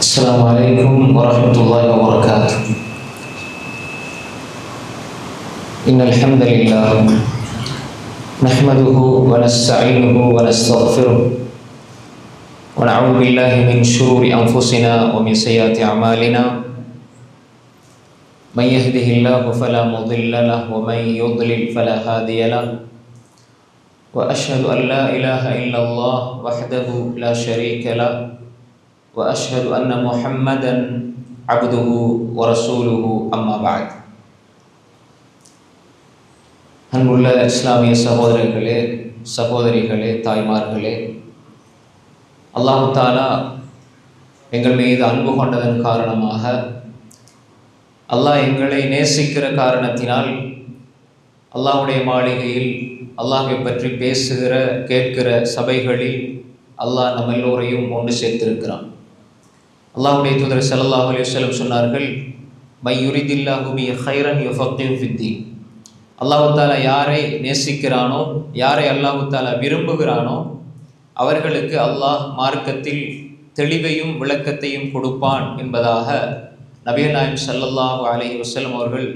السلام عليكم ورحمة الله وبركاته. إن الحمد لله نحمده ونستعينه ونستغفره ونعوذ بالله من شرور أنفسنا ومن سيئات أعمالنا. من يهده الله فلا مضل له ومن يضلل فلا هادي له. وأشهد أن لا إله إلا الله وحده لا شريك له وأشهد أن محمدا عبده ورسوله أما بعد. அன்புள்ள இஸ்லாமிய சகோதரர்களே, சகோதரிகளே, தாய்மார்களே, அல்லாஹ் தஆலா எங்கள் மீது அன்பு கொண்டதன் காரணமாக, அல்லாஹ் எங்களை நேசிக்கிற காரணத்தினால், அல்லாஹ்வுடைய மாளிகையில் அல்லாஹ்வை பற்றி பேசுகிற கேட்கிற சபைகளில் அல்லாஹ் நம்ம எல்லோரையும் ஒன்று சேர்த்திருக்கிறான். அல்லாஹ்வுடைய தூதர் ஸல்லல்லாஹு அலைஹி வஸல்லம் சொன்னார்கள், மை யுரிதில்லாஹு பிஹி கைரன் யுஃபக்கிஹு ஃபித்தீன். அல்லாஹ் தஆலா யாரை நேசிக்கிறானோ, யாரை அல்லாஹ் தஆலா விரும்புகிறானோ அவர்களுக்கு அல்லாஹ் மார்க்கத்தில் தெளிவையும் விளக்கத்தையும் கொடுப்பான் என்பதாக நபிகள் நாயகம் ஸல்லல்லாஹு அலைஹி வஸல்லம் அவர்கள்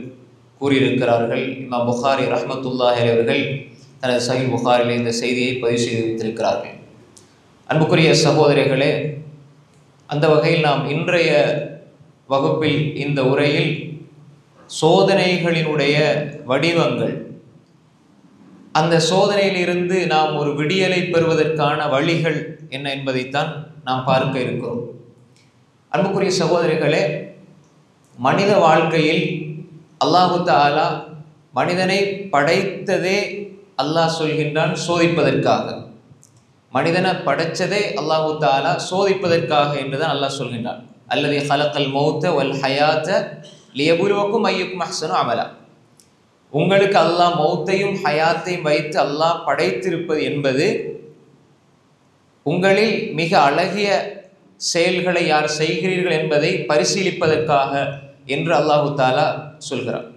கூறியிருக்கிறார்கள். இமாம் புகாரி ரஹ்மத்துல்லாஹி அலைஹி அவர்கள் தனது சஹீஹ் புகாரிலே இந்த செய்தியை பதிவு செய்து வைத்திருக்கிறார்கள். அன்புக்குரிய சகோதரிகளே, அந்த வகையில் நாம் இன்றைய வகுப்பில் இந்த உரையில் சோதனைகளினுடைய வடிவங்கள், அந்த சோதனையிலிருந்து நாம் ஒரு விடியலை பெறுவதற்கான வழிகள் என்ன என்பதைத்தான் நாம் பார்க்க இருக்கிறோம். அன்புக்குரிய சகோதரிகளே, மனித வாழ்க்கையில் அல்லாஹு தஆலா மனிதனை படைத்ததே அல்லாஹ் சொல்கின்றான் சோதிப்பதற்காக. மனிதனை படைச்சதே அல்லாஹு தஆலா சோதிப்பதற்காக என்றுதான் அல்லாஹ் சொல்கின்றான். அல்லதி ஹலக்கல் மௌத்த வல் ஹயாத்த லியபுலுவக்கும் அய்யுக்கும் அஹ்ஸனு அமலா. உங்களுக்கு அல்லாஹ் மௌத்தையும் ஹயாத்தையும் வைத்து அல்லாஹ் படைத்திருப்பது என்பது உங்களில் மிக அழகிய செயல்களை யார் செய்கிறீர்கள் என்பதை பரிசீலிப்பதற்காக என்று அல்லாஹு தஆலா சொல்கிறான்.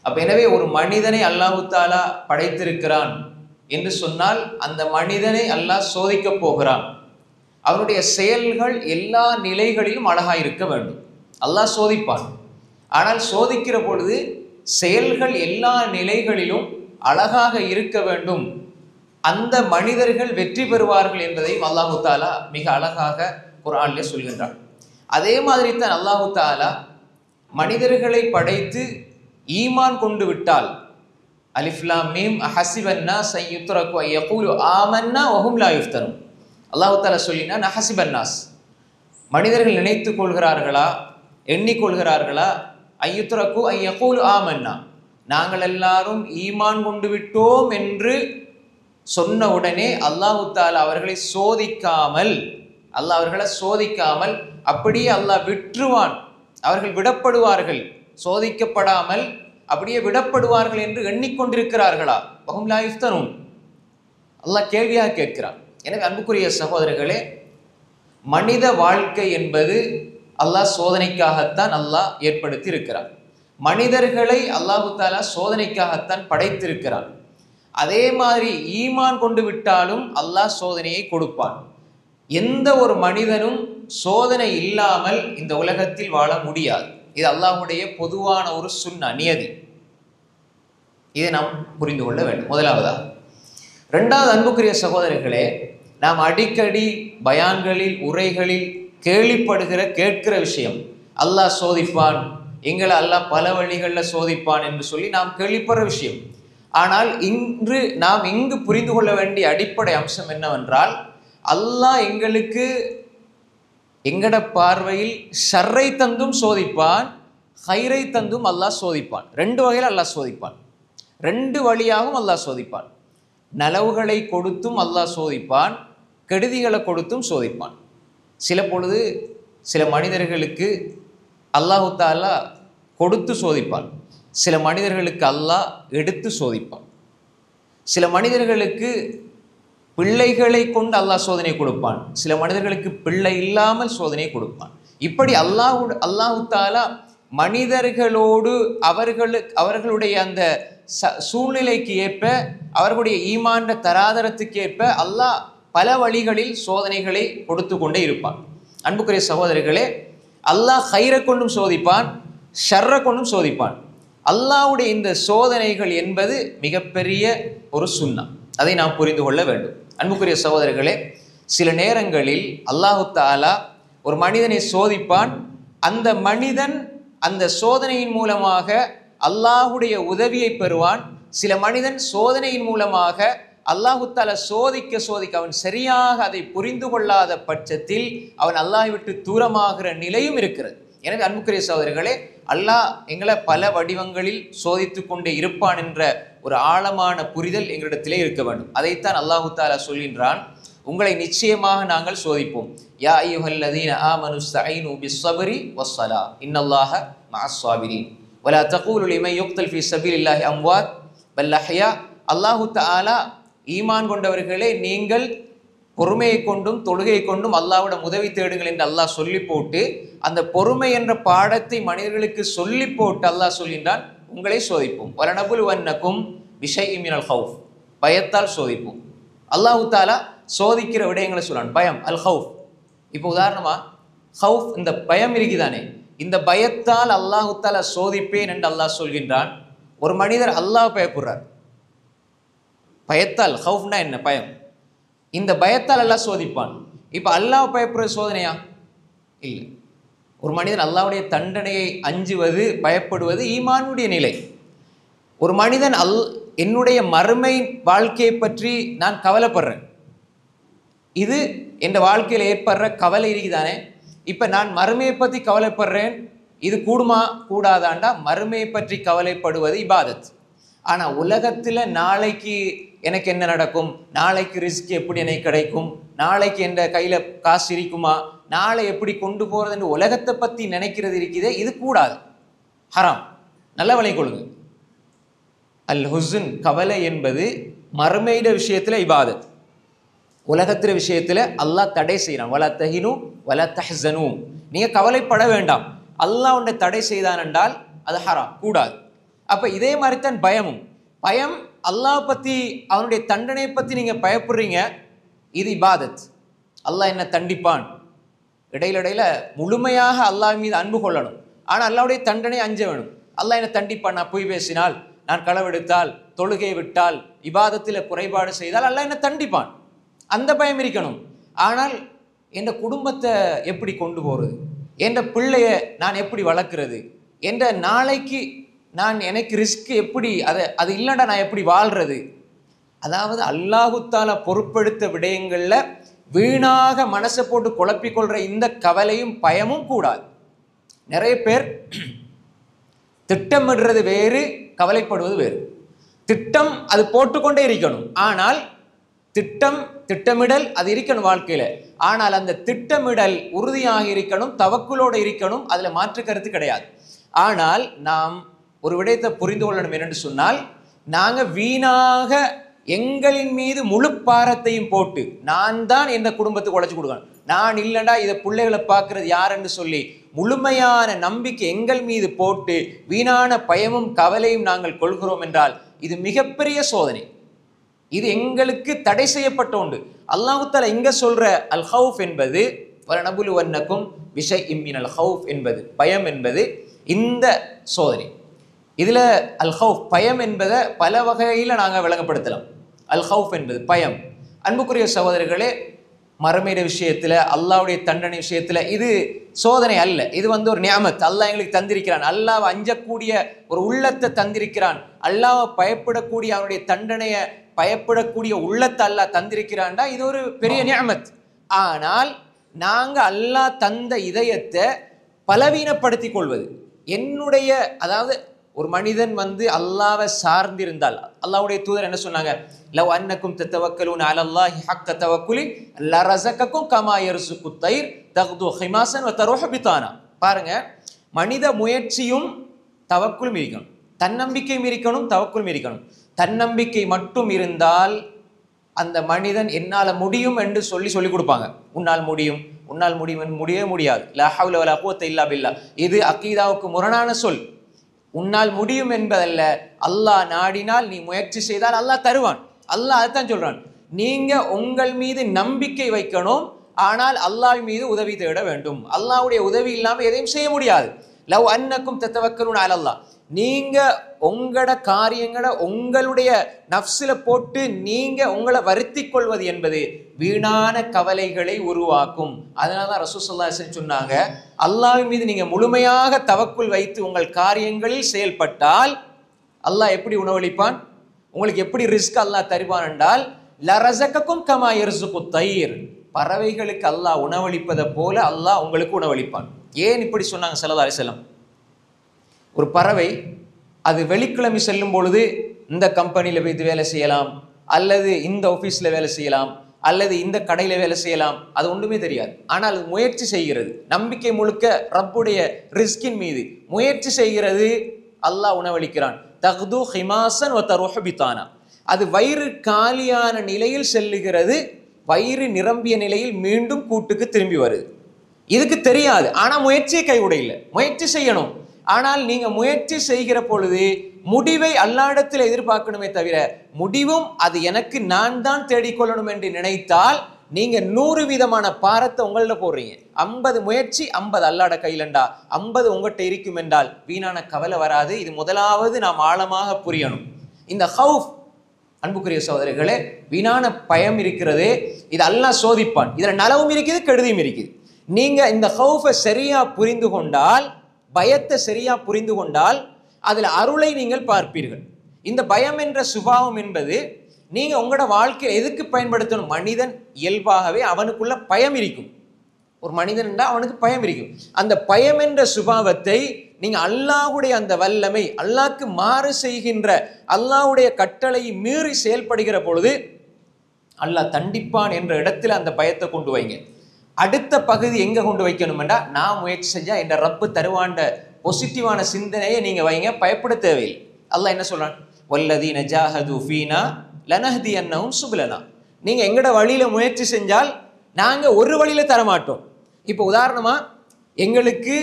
அப்ப எனவே ஒரு மனிதனை அல்லாஹு தஆலா படைத்திருக்கிறான் என்று சொன்னால் அந்த மனிதனை அல்லாஹ் சோதிக்க போகிறான். அவருடைய செயல்கள் எல்லா நிலைகளிலும் அழகாக இருக்க வேண்டும். அல்லாஹ் சோதிப்பான். ஆனால் சோதிக்கிற பொழுது செயல்கள் எல்லா நிலைகளிலும் அழகாக இருக்க வேண்டும். அந்த மனிதர்கள் வெற்றி பெறுவார்கள் என்பதையும் அல்லாஹு தஆலா மிக அழகாக குர்ஆனிலே சொல்கின்றான். அதே மாதிரி தான் அல்லாஹு தஆலா மனிதர்களை படைத்து ஈமான் கொண்டு விட்டால், அலிஃப் லாம் மீம் அஹஸிபன் நாஸ் அன் யுத்ரகு அன் யகூலு ஆமன்னா வஹும் லா யுஃப்தனூன். அல்லாஹ் தஆலா சொல்லினான், அஹஸிபன் நாஸ், மனிதர்கள் நினைத்துக் கொள்கிறார்களா, எண்ணிக்கொள்கிறார்களா, அன் யுத்ரகு அன் யகூலு ஆமன்னா, நாங்கள் எல்லாரும் ஈமான் கொண்டு விட்டோம் என்று சொன்ன உடனே அல்லாஹ் தஆலா அவர்களை சோதிக்காமல், அல்லாஹ் அவர்களை சோதிக்காமல் அப்படியே அல்லாஹ் விட்டுருவான், அவர்கள் விடப்படுவார்கள், சோதிக்கப்படாமல் அப்படியே விடப்படுவார்கள் என்று எண்ணிக்கொண்டிருக்கிறார்களா? வஹும் லா யுஃப்தனூன். அல்லாஹ் கேள்வியாக கேட்கிறான். எனவே அன்புக்குரிய சகோதரர்களே, மனித வாழ்க்கை என்பது அல்லாஹ் சோதனைக்காகத்தான் அல்லாஹ் ஏற்படுத்தி இருக்கிறான். மனிதர்களை அல்லாஹு தஆலா சோதனைக்காகத்தான் படைத்திருக்கிறான். அதே மாதிரி ஈமான் கொண்டு விட்டாலும் அல்லாஹ் சோதனையை கொடுப்பான். எந்த ஒரு மனிதனும் சோதனை இல்லாமல் இந்த உலகத்தில் வாழ முடியாது. இது அல்லாஹ்வுடைய பொதுவான ஒரு சுன்னா, நியதி. இதை நாம் புரிந்து கொள்ள வேண்டும். முதலாவதா. இரண்டாவது, அன்புக்குரிய சகோதரர்களே, நாம் அடிக்கடி பயான்களில், உரைகளில் கேள்விப்படுகிற, கேட்கிற விஷயம், அல்லாஹ் சோதிப்பான், எங்களை அல்லாஹ் பல வழிகளில் சோதிப்பான் என்று சொல்லி நாம் கேள்விப்படுற விஷயம். ஆனால் இன்று நாம் இங்கு புரிந்து கொள்ள வேண்டிய அடிப்படை அம்சம் என்னவென்றால், அல்லாஹ் எங்களுக்கு எங்கட பார்வையில் ஷர்ரை தந்தும் சோதிப்பான், ஹைரை தந்தும் அல்லாஹ் சோதிப்பான். ரெண்டு வகையில் அல்லாஹ் சோதிப்பான், ரெண்டு வழியாகவும் அல்லாஹ் சோதிப்பான். நலவுகளை கொடுத்தும் அல்லாஹ் சோதிப்பான், கெடுதிகளை கொடுத்தும் சோதிப்பான். சில பொழுது சில மனிதர்களுக்கு அல்லாஹு தஆலா கொடுத்து சோதிப்பான், சில மனிதர்களுக்கு அல்லாஹ் எடுத்து சோதிப்பான். சில மனிதர்களுக்கு பிள்ளைகளை கொண்டு அல்லாஹ் சோதனை கொடுப்பான், சில மனிதர்களுக்கு பிள்ளை இல்லாமல் சோதனை கொடுப்பான். இப்படி அல்லாஹு தஆலா மனிதர்களோடு அவர்களுடைய அந்த சூழ்நிலைக்கு ஏற்ப, அவர்களுடைய ஈமான் தராதரத்துக்கு ஏற்ப அல்லாஹ் பல வழிகளில் சோதனைகளை கொடுத்து கொண்டே இருப்பான். அன்புக்குரிய சகோதரர்களே, அல்லாஹ் ஹைரை கொண்டும் சோதிப்பான், ஷர்ரை கொண்டும் சோதிப்பான். அல்லாஹ்வுடைய இந்த சோதனைகள் என்பது மிகப்பெரிய ஒரு சுன்னா, அதை நாம் புரிந்து கொள்ள வேண்டும். அன்புக்குரிய சகோதரர்களே, சில நேரங்களில் அல்லாஹு தஆலா ஒரு மனிதனை சோதிப்பான். அந்த மனிதன் அந்த சோதனையின் மூலமாக அல்லாஹுடைய உதவியை பெறுவான். சில மனிதன் சோதனையின் மூலமாக அல்லாஹு தஆலா சோதிக்க அவன் சரியாக அதை புரிந்து கொள்ளாத பட்சத்தில் அவன் அல்லாஹை விட்டு தூரமாகிற நிலையும் இருக்கிறது. எனவே அன்புக்குரிய சகோதரர்களே, அல்லாஹ் எங்களை பல வடிவங்களில் சோதித்து கொண்டே இருப்பான் என்ற ஒரு ஆழமான புரிதல் எங்களிடத்திலே இருக்க வேண்டும். அதைத்தான் அல்லாஹு தஆலா சொல்கின்றான், உங்களை நிச்சயமாக நாங்கள் சோதிப்போம். யா அய்யுஹல்லதீன ஆமனு ஸ்தஈனு பிஸ்ஸப்ரி வஸ்ஸலா இன்னல்லாஹ மஅஸ்ஸாபிரீன் வலா தகூலு லிமன் யுக்தல் ஃபீ ஸபீலில்லாஹி அம்வாத் பல் அஹ்யா. அல்லாஹு தஆலா ஈமான் கொண்டவர்களே, நீங்கள் பொறுமையை கொண்டும் தொழுகையை கொண்டும் அல்லாஹ்விடம் உதவி தேடுங்கள் என்று அல்லாஹ் சொல்லி போட்டு, அந்த பொறுமை என்ற பாடத்தை மனிதர்களுக்கு சொல்லி போட்டு அல்லாஹ் சொல்கின்றான், உங்களை சோதிப்போம். வலனபுலுவன்னகும் பிஷைஇம் மினல் ஹௌஃப், பயத்தால் சோதிப்போம். அல்லாஹு தஆலா சோதிக்கிற விடயங்களை சொல்றான், பயம், அல் ஹவுஃப். இப்போ உதாரணமா ஹவுஃப், இந்த பயம் இருக்குதானே, இந்த பயத்தால் அல்லாஹு தஆலா சோதிப்பேன் என்று அல்லாஹ் சொல்கின்றான். ஒரு மனிதர் அல்லாஹ் பயப்படுறார், பயத்தால், ஹவுஃப்னா என்ன, பயம், இந்த பயத்தால் அல்லாஹ் சோதிப்பான். இப்போ அல்லாஹ் பயப்படுறது சோதனையா? இல்லை. ஒரு மனிதன் அல்லாஹ்வுடைய தண்டனையை அஞ்சுவது, பயப்படுவது ஈமானுடைய நிலை. ஒரு மனிதன் என்னுடைய மறுமை வாழ்க்கையை பற்றி நான் கவலைப்படுறேன், இது என் வாழ்க்கையில் ஏற்படுற கவலை இருக்குதானே. இப்போ நான் மறுமையை பற்றி கவலைப்படுறேன், இது கூடுமா கூடாதாண்டா? மறுமையை பற்றி கவலைப்படுவது இபாதத். ஆனால் உலகத்தில் நாளைக்கு எனக்கு என்ன நடக்கும், நாளைக்கு ரிஸ்க் எப்படி எனக்கு கிடைக்கும், நாளைக்கு என் கையில் காசு இருக்குமா, நாளை எப்படி கொண்டு போகிறதுன்னு உலகத்தை பற்றி நினைக்கிறது இருக்குதே, இது கூடாது, ஹராம். நல்ல விளங்கிக் கொள்ளுங்க. அல் ஹுஸ்ன், கவலை என்பது மறுமையிட விஷயத்தில் இபாதத். உலகத்திற விஷயத்தில் அல்லாஹ் தடை செய்கிறான், வலா தஹினு வலா தஹ்ஸனு, நீங்கள் கவலைப்பட வேண்டாம். அல்லாஹ் ஒன்றை தடை செய்தான் என்றால் அது ஹராம், கூடாது. அப்போ இதே மாதிரி தான் பயமும். பயம், அல்லாஹ் பற்றி, அவனுடைய தண்டனையை பற்றி நீங்கள் பயப்படுறீங்க, இது இபாதத். அல்லாஹ் என்ன தண்டிப்பான். இடையில முழுமையாக அல்லாஹ் மீது அன்பு கொள்ளணும், ஆனால் அல்லாஹ்வுடைய தண்டனை அஞ்ச வேணும். அல்லாஹ் என்ன தண்டிப்பான், நான் பொய் பேசினால், நான் களவெடுத்தால், தொழுகை விட்டால், இபாதத்தில் குறைபாடு செய்தால் அல்லாஹ் என்ன தண்டிப்பான், அந்த பயம் இருக்கணும். ஆனால் என் குடும்பத்தை எப்படி கொண்டு போகிறது, என் பிள்ளைய நான் எப்படி வளர்க்குறது, என்ற நாளைக்கு நான் எனக்கு ரிஸ்க் எப்படி, அது இல்லைண்டா நான் எப்படி வாழ்கிறது. அதாவது அல்லாஹு தஆலா பொறுப்பெடுத்த விடயங்களில் வீணாக மனசை போட்டு குழப்பிக்கொள்கிற இந்த கவலையும் பயமும் கூடாது. நிறைய பேர் திட்டமிடுறது வேறு, கவலைப்படுவது வேறு. திட்டம் அது போட்டுக்கொண்டே இருக்கணும், ஆனால் திட்டமிடல் அது இருக்கணும் வாழ்க்கையில். ஆனால் அந்த திட்டமிடல் உறுதியாக இருக்கணும், தவக்குலோடு இருக்கணும், அதில் மாற்று கருத்து கிடையாது. ஆனால் நாம் ஒரு விடயத்தை புரிந்து கொள்ளணும். என்னென்று சொன்னால், நாங்கள் வீணாக எங்களின் மீது முழு பாரத்தையும் போட்டு, நான் தான் எந்த குடும்பத்துக்கு உழைச்சி கொடுக்கணும், நான் இல்லைண்டா இதை பிள்ளைகளை பார்க்கறது யாருன்னு சொல்லி முழுமையான நம்பிக்கை எங்கள் மீது போட்டு வீணான பயமும் கவலையும் நாங்கள் கொள்கிறோம் என்றால் இது மிகப்பெரிய சோதனை. இது எங்களுக்கு தடை செய்யப்பட்ட ஒன்று. அல்லாஹ் தஆலா இங்க சொல்ற அல் ஹவுஃப் என்பது, வலனபுலுவன்னகும் பிஷைஇம் மினல் ஹவுஃப் என்பது, பயம் என்பது இந்த சோதனை. இதில் அல் ஹவுஃப், பயம் என்பதை பல வகையில் நாங்கள் விளங்கப்படுத்தலாம். அல் ஹவுஃப் என்பது பயம். அன்புக்குரிய சகோதரர்களே, மறுமையிட விஷயத்தில், அல்லாஹ்வுடைய தண்டனை விஷயத்தில் இது சோதனை அல்ல, இது ஒரு நியாமத். அல்லாஹ் எங்களுக்கு தந்திருக்கிறான், அல்லாஹ் அஞ்சக்கூடிய ஒரு உள்ளத்தை தந்திருக்கிறான், அல்லாஹ் பயப்படக்கூடிய, அவனுடைய தண்டனையை பயப்படக்கூடிய உள்ளத்தை அல்லாஹ் தந்திருக்கிறான்டா, இது ஒரு பெரிய நியாமத். ஆனால் நாங்கள் அல்லாஹ் தந்த இதயத்தை பலவீனப்படுத்தி கொள்வது, என்னுடைய, அதாவது ஒரு மனிதன் அல்லாஹ்வை சார்ந்திருந்தால், அல்லாஹ்வுடைய தூதர் என்ன சொன்னாங்க, லவ் அன்னக்கும் தத்தவக்கலூன அலல்லாஹி ஹக்க தவக்குலி லரஸகக்கும் கமா யர்ஸுகுத் தைர் தக்து ஹிமாசன் வ தருஹு பிதானா. பாருங்க, மனித முயற்சியும் தவக்குலும் இருக்கணும், தன்னம்பிக்கையும் இருக்கணும், தவக்குலும் இருக்கணும். தன்னம்பிக்கை மட்டும் இருந்தால் அந்த மனிதன் என்னால் முடியும் என்று சொல்லி கொடுப்பாங்க. உன்னால் முடியும், உன்னால் முடியும், முடியவே முடியாது. லா ஹவ்ல வலா குவத்த இல்லா பில்லாஹ். இது அகீதாவுக்கு முரணான சொல். உன்னால் முடியும் என்பதல்ல, அல்லாஹ் நாடினால் நீ முயற்சி செய்தால் அல்லாஹ் தருவான். அல்லாஹ் அதைத்தான் சொல்றான், நீங்க உங்கள் மீது நம்பிக்கை வைக்கணும், ஆனால் அல்லாஹ் மீது உதவி தேட வேண்டும். அல்லாஹ்வுடைய உதவி இல்லாமல் எதையும் செய்ய முடியாது. லவ் அன்னக்கும் தத்தவக்கலுன அலல்லாஹ், நீங்க உங்களோட காரியங்களை உங்களுடைய நஃப்ஸில் போட்டு நீங்க உங்களை வருத்தி கொள்வது என்பது வீணான கவலைகளை உருவாக்கும். அதனால தான் ரசூல் ஸல்லல்லாஹு அலைஹி வஸல்லம் சொன்னாங்க, அல்லாஹ் மீது நீங்க முழுமையாக தவக்குல் வைத்து உங்கள் காரியங்களில் செயல்பட்டால் அல்லாஹ் எப்படி உணவளிப்பான், உங்களுக்கு எப்படி ரிஸ்க் அல்லாஹ் தருவான் என்றால், லரஸகக்கும் கமா யர்ஸுகுத் தய்ர், பறவைகளுக்கு அல்லாஹ் உணவளிப்பதை போல அல்லாஹ் உங்களுக்கு உணவளிப்பான். ஏன் இப்படி சொன்னாங்க ஸல்லல்லாஹு அலைஹி வஸல்லம்? ஒரு பறவை அது வெள்ளிக்கிழமை செல்லும் பொழுது இந்த கம்பெனியில் போய் வேலை செய்யலாம், அல்லது இந்த ஆஃபீஸில் வேலை செய்யலாம், அல்லது இந்த கடையில் வேலை செய்யலாம், அது ஒன்றுமே தெரியாது. ஆனால் அது முயற்சி செய்கிறது, நம்பிக்கை முழுக்க ரப்புடைய ரிஸ்கின் மீது முயற்சி செய்கிறது. அல்லாஹ் உணவளிக்கிறான். தக்து ஹிமாசன் வ தருஹு பிதானா, அது வயிறு காலியான நிலையில் செல்லுகிறது, வயிறு நிரம்பிய நிலையில் மீண்டும் கூட்டுக்கு திரும்பி வருது. இதுக்கு தெரியாது, ஆனால் முயற்சியை கைவிடையில்லை, முயற்சி செய்யணும். ஆனால் நீங்க முயற்சி செய்கிற பொழுது முடிவை அல்லாஹ்விடத்தில் எதிர்பார்க்கணுமே தவிர, முடிவும் அது எனக்கு நான் தான் தேடிக்கொள்ளணும் என்று நினைத்தால் நீங்க 100 விதமான பாரத்தை உங்கள போடுறீங்க. 50 முயற்சி 50 அல்லாஹ்ட கையிலண்டா 50 உங்கள்கிட்ட இருக்கும் என்றால் வீணான கவலை வராது. இது முதலாவது நாம் ஆழமாக புரியணும். இந்த ஹவுஃப், அன்புக்குரிய சகோதரர்களே, வீணான பயம் இருக்கிறது, இது அல்லாஹ் சோதிப்பான். இதுல நலவும் இருக்குது, கெடுதியும் இருக்குது. நீங்க இந்த ஹவுஃபை சரியா புரிந்து கொண்டால், பயத்தை சரியா புரிந்து கொண்டால் அதுல அருளை நீங்கள் பார்ப்பீர்கள். இந்த பயம் என்ற சுபாவம் என்பது நீங்க உங்களோட வாழ்க்கையை எதுக்கு பயன்படுத்தணும்? மனிதன் இயல்பாகவே அவனுக்குள்ள பயம் இருக்கும். ஒரு மனிதன் என்றால் அவனுக்கு பயம் இருக்கும். அந்த பயம் என்ற சுபாவத்தை நீங்க அல்லாஹ்வுடைய அந்த வல்லமை, அல்லாஹ்க்கு மாறு செய்கின்ற, அல்லாஹ்வுடைய கட்டளை மீறி செயல்படுகிற பொழுது அல்லாஹ் தண்டிப்பான் என்ற இடத்துல அந்த பயத்தை கொண்டு வைங்க. அடுத்த பகுதி எங்க கொண்டு வைக்கணும்டா, நான் முயற்சி செஞ்சா என்ற ரப்பு தருவாண்ட பாசிட்டிவான சிந்தனையை நீங்க வைங்க, பயப்பட தேவையில்லை. அல்லாஹ் என்ன சொல்றான்? வல்லதீன ஜாஹது ஃபீனா லனஹ்தியன்னஹும் சுபுலனா, நீங்க எங்கட வழியில முயற்சி செஞ்சால் நாங்க ஒரு வழியில தரமாட்டோம். இப்போ உதாரணமா, எங்களுக்கு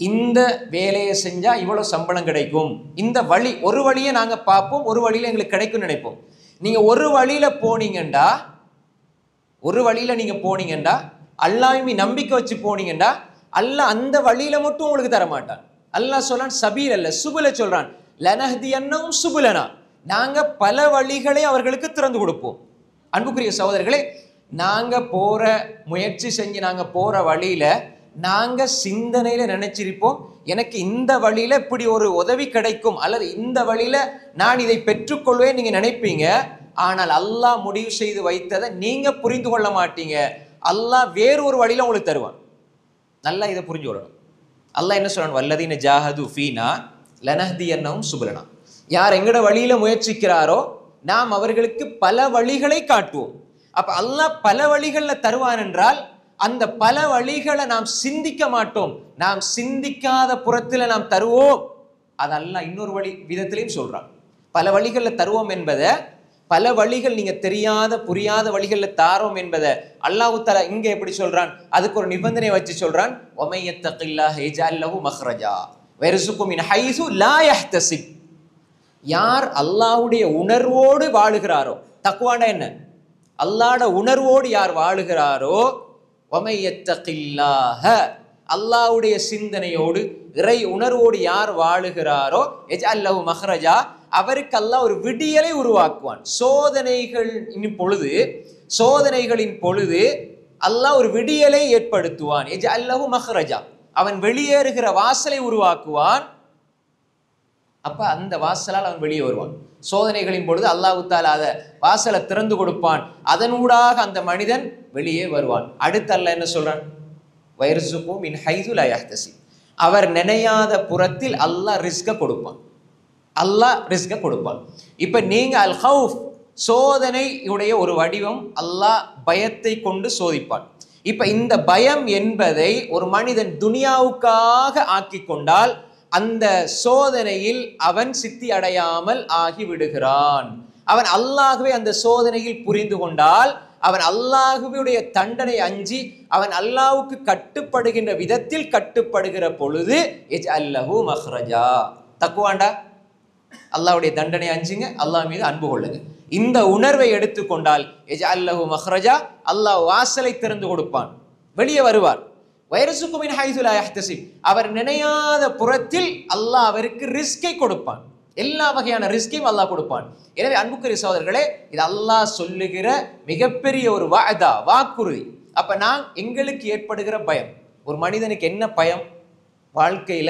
இந்த வேலையை செஞ்சா இவ்வளவு சம்பளம் கிடைக்கும், இந்த வழி ஒரு வழியை நாங்க பார்ப்போம், ஒரு வழியில எங்களுக்கு கிடைக்கும் நினைப்போம். நீங்க ஒரு வழியில போனீங்கண்டா அல்லாஹ்வை நம்பிக்கை வச்சு போனீங்கண்டா அல்லாஹ் அந்த வழியில மட்டும் உங்களுக்கு தர மாட்டான். அல்லாஹ் சொல்றான் சபீல் அல்ல சுபுல சொல்றான், லனஹ்தியன்னஹும் சுபுலனா, நாங்க பல வழிகளை அவர்களுக்கு திறந்து கொடுப்போம். அன்புக்குரிய சகோதரர்களே, நாங்க போற முயற்சி செஞ்சு நாங்க போற வழியில நாங்க சிந்தனையில நினைச்சிருப்போம், எனக்கு இந்த வழியில இப்படி ஒரு உதவி கிடைக்கும், அல்லது இந்த வழியில நான் இதை பெற்றுக்கொள்வேன் நீங்க நினைப்பீங்க. ஆனால் அல்லாஹ் முடிவு செய்து வைத்ததை நீங்க புரிந்து கொள்ள மாட்டீங்க. அல்லாஹ் வேறு ஒரு வழியில உங்களுக்கு தருவான். நல்லா இதை புரிஞ்சு கொள்ளணும். அல்லாஹ் என்ன சொல்றான்? வல்லதீன ஜாஹது ஃபீனா லனஹ்தியன்னஹும் சுபுலனா, யார் எங்கட வழியில முயற்சிக்கிறாரோ நாம் அவர்களுக்கு பல வழிகளை காட்டுவோம். அப்ப அல்லாஹ் பல வழிகள்ல தருவான் என்றால் அந்த பல வழிகளை நாம் சிந்திக்க மாட்டோம், நாம் சிந்திக்காத புறத்துல நாம் தருவோம். அது அல்லாஹ் இன்னொரு வழி விதத்திலையும் சொல்றான். பல வழிகள்ல தருவோம் என்பதை, பல வழிகள் நீங்க தெரியாத புரியாத வழிகள்ல தாரோம் என்பதை அல்லாஹ் தஆலா இங்க எப்படி சொல்றான்? அதுக்கு ஒரு நிபந்தனை வச்சு சொல்றான், வமையத்தகில்லாஹ யஜ்அல் லஹு மக்ரஜா வயர்ஸுகு மின் ஹைஸு லா யஹ்தசிப். யார் அல்லாஹ்வுடைய உணர்வோடு வாழுகிறாரோ, தக்வானா என்ன? அல்லாஹ்வுடைய உணர்வோடு யார் வாழுகிறாரோ, வமையத்தகில்லாஹ, அல்லாஹ்வுடைய சிந்தனையோடு இறை உணர்வோடு யார் வாழுகிறாரோ, யஜ்அல் லஹு மக்ரஜா, அவருக்கு அல்லாஹ் ஒரு விடியலை உருவாக்குவான். சோதனைகளின் பொழுது அல்லாஹ் ஒரு விடியலை ஏற்படுத்துவான். யஜ்அல் லஹு மக்ரஜா, அவன் வெளியேறுகிற வாசலை உருவாக்குவான். அப்ப அந்த வாசலால் அவன் வெளியே வருவான். சோதனைகளின் பொழுது அல்லாஹ் தஆலா அத வாசலை திறந்து கொடுப்பான், அதனூடாக அந்த மனிதன் வெளியே வருவான். அடுத்து அல்லாஹ் என்ன சொல்றான்? வயர்ஸுகு மின் ஹைஸு லா யஹ்தசிப், அவர் நினையாத புறத்தில் அல்லாஹ் ரிஸ்க கொடுப்பான். இப்ப நீங்க அல் ஹவுஃப், சோதனையுடைய ஒரு வடிவம், அல்லாஹ் பயத்தை கொண்டு சோதிப்பான். இப்ப இந்த பயம் என்பதை ஒரு மனிதன் துனியாவுக்காக ஆக்கி கொண்டால் அந்த சோதனையில் அவன் சித்தி அடையாமல் ஆகிவிடுகிறான். அவன் அல்லாஹ்வை அந்த சோதனையில் புரிந்து கொண்டால், அவன் அல்லாஹ்வுடைய தண்டனை அஞ்சி அவன் அல்லாஹ்வுக்கு கட்டுப்படுகின்ற விதத்தில் கட்டுப்படுகிற பொழுது யஜ்அல் லஹு மக்ரஜா. தக்குவாண்டா, அல்லாஹ்வுடைய தண்டனை அஞ்சுங்க, அல்லாஹ் மீது அன்பு கொள்ளுங்க. இந்த உணர்வை எடுத்துக்கொண்டால் யஜ்அல் லஹு மக்ரஜா, அல்லாஹ் வாசலை திறந்து கொடுப்பான், வெளியே வருவார். வயர்சுகு மின் ஹைஸு லா யஹ்தசிப், அவர் நினையாத புறத்தில் அல்லாஹ் அவருக்கு ரிஸ்கை கொடுப்பான். எல்லா வகையான ரிஸ்கையும் அல்லாஹ் கொடுப்பான். எனவே அன்புக்குரிய சகோதரர்களே, இது அல்லாஹ் சொல்லுகிற மிகப்பெரிய ஒரு வாக்குறுதி. அப்ப நான் எங்களுக்கு ஏற்படுகிற பயம், ஒரு மனிதனுக்கு என்ன பயம்? வாழ்க்கையில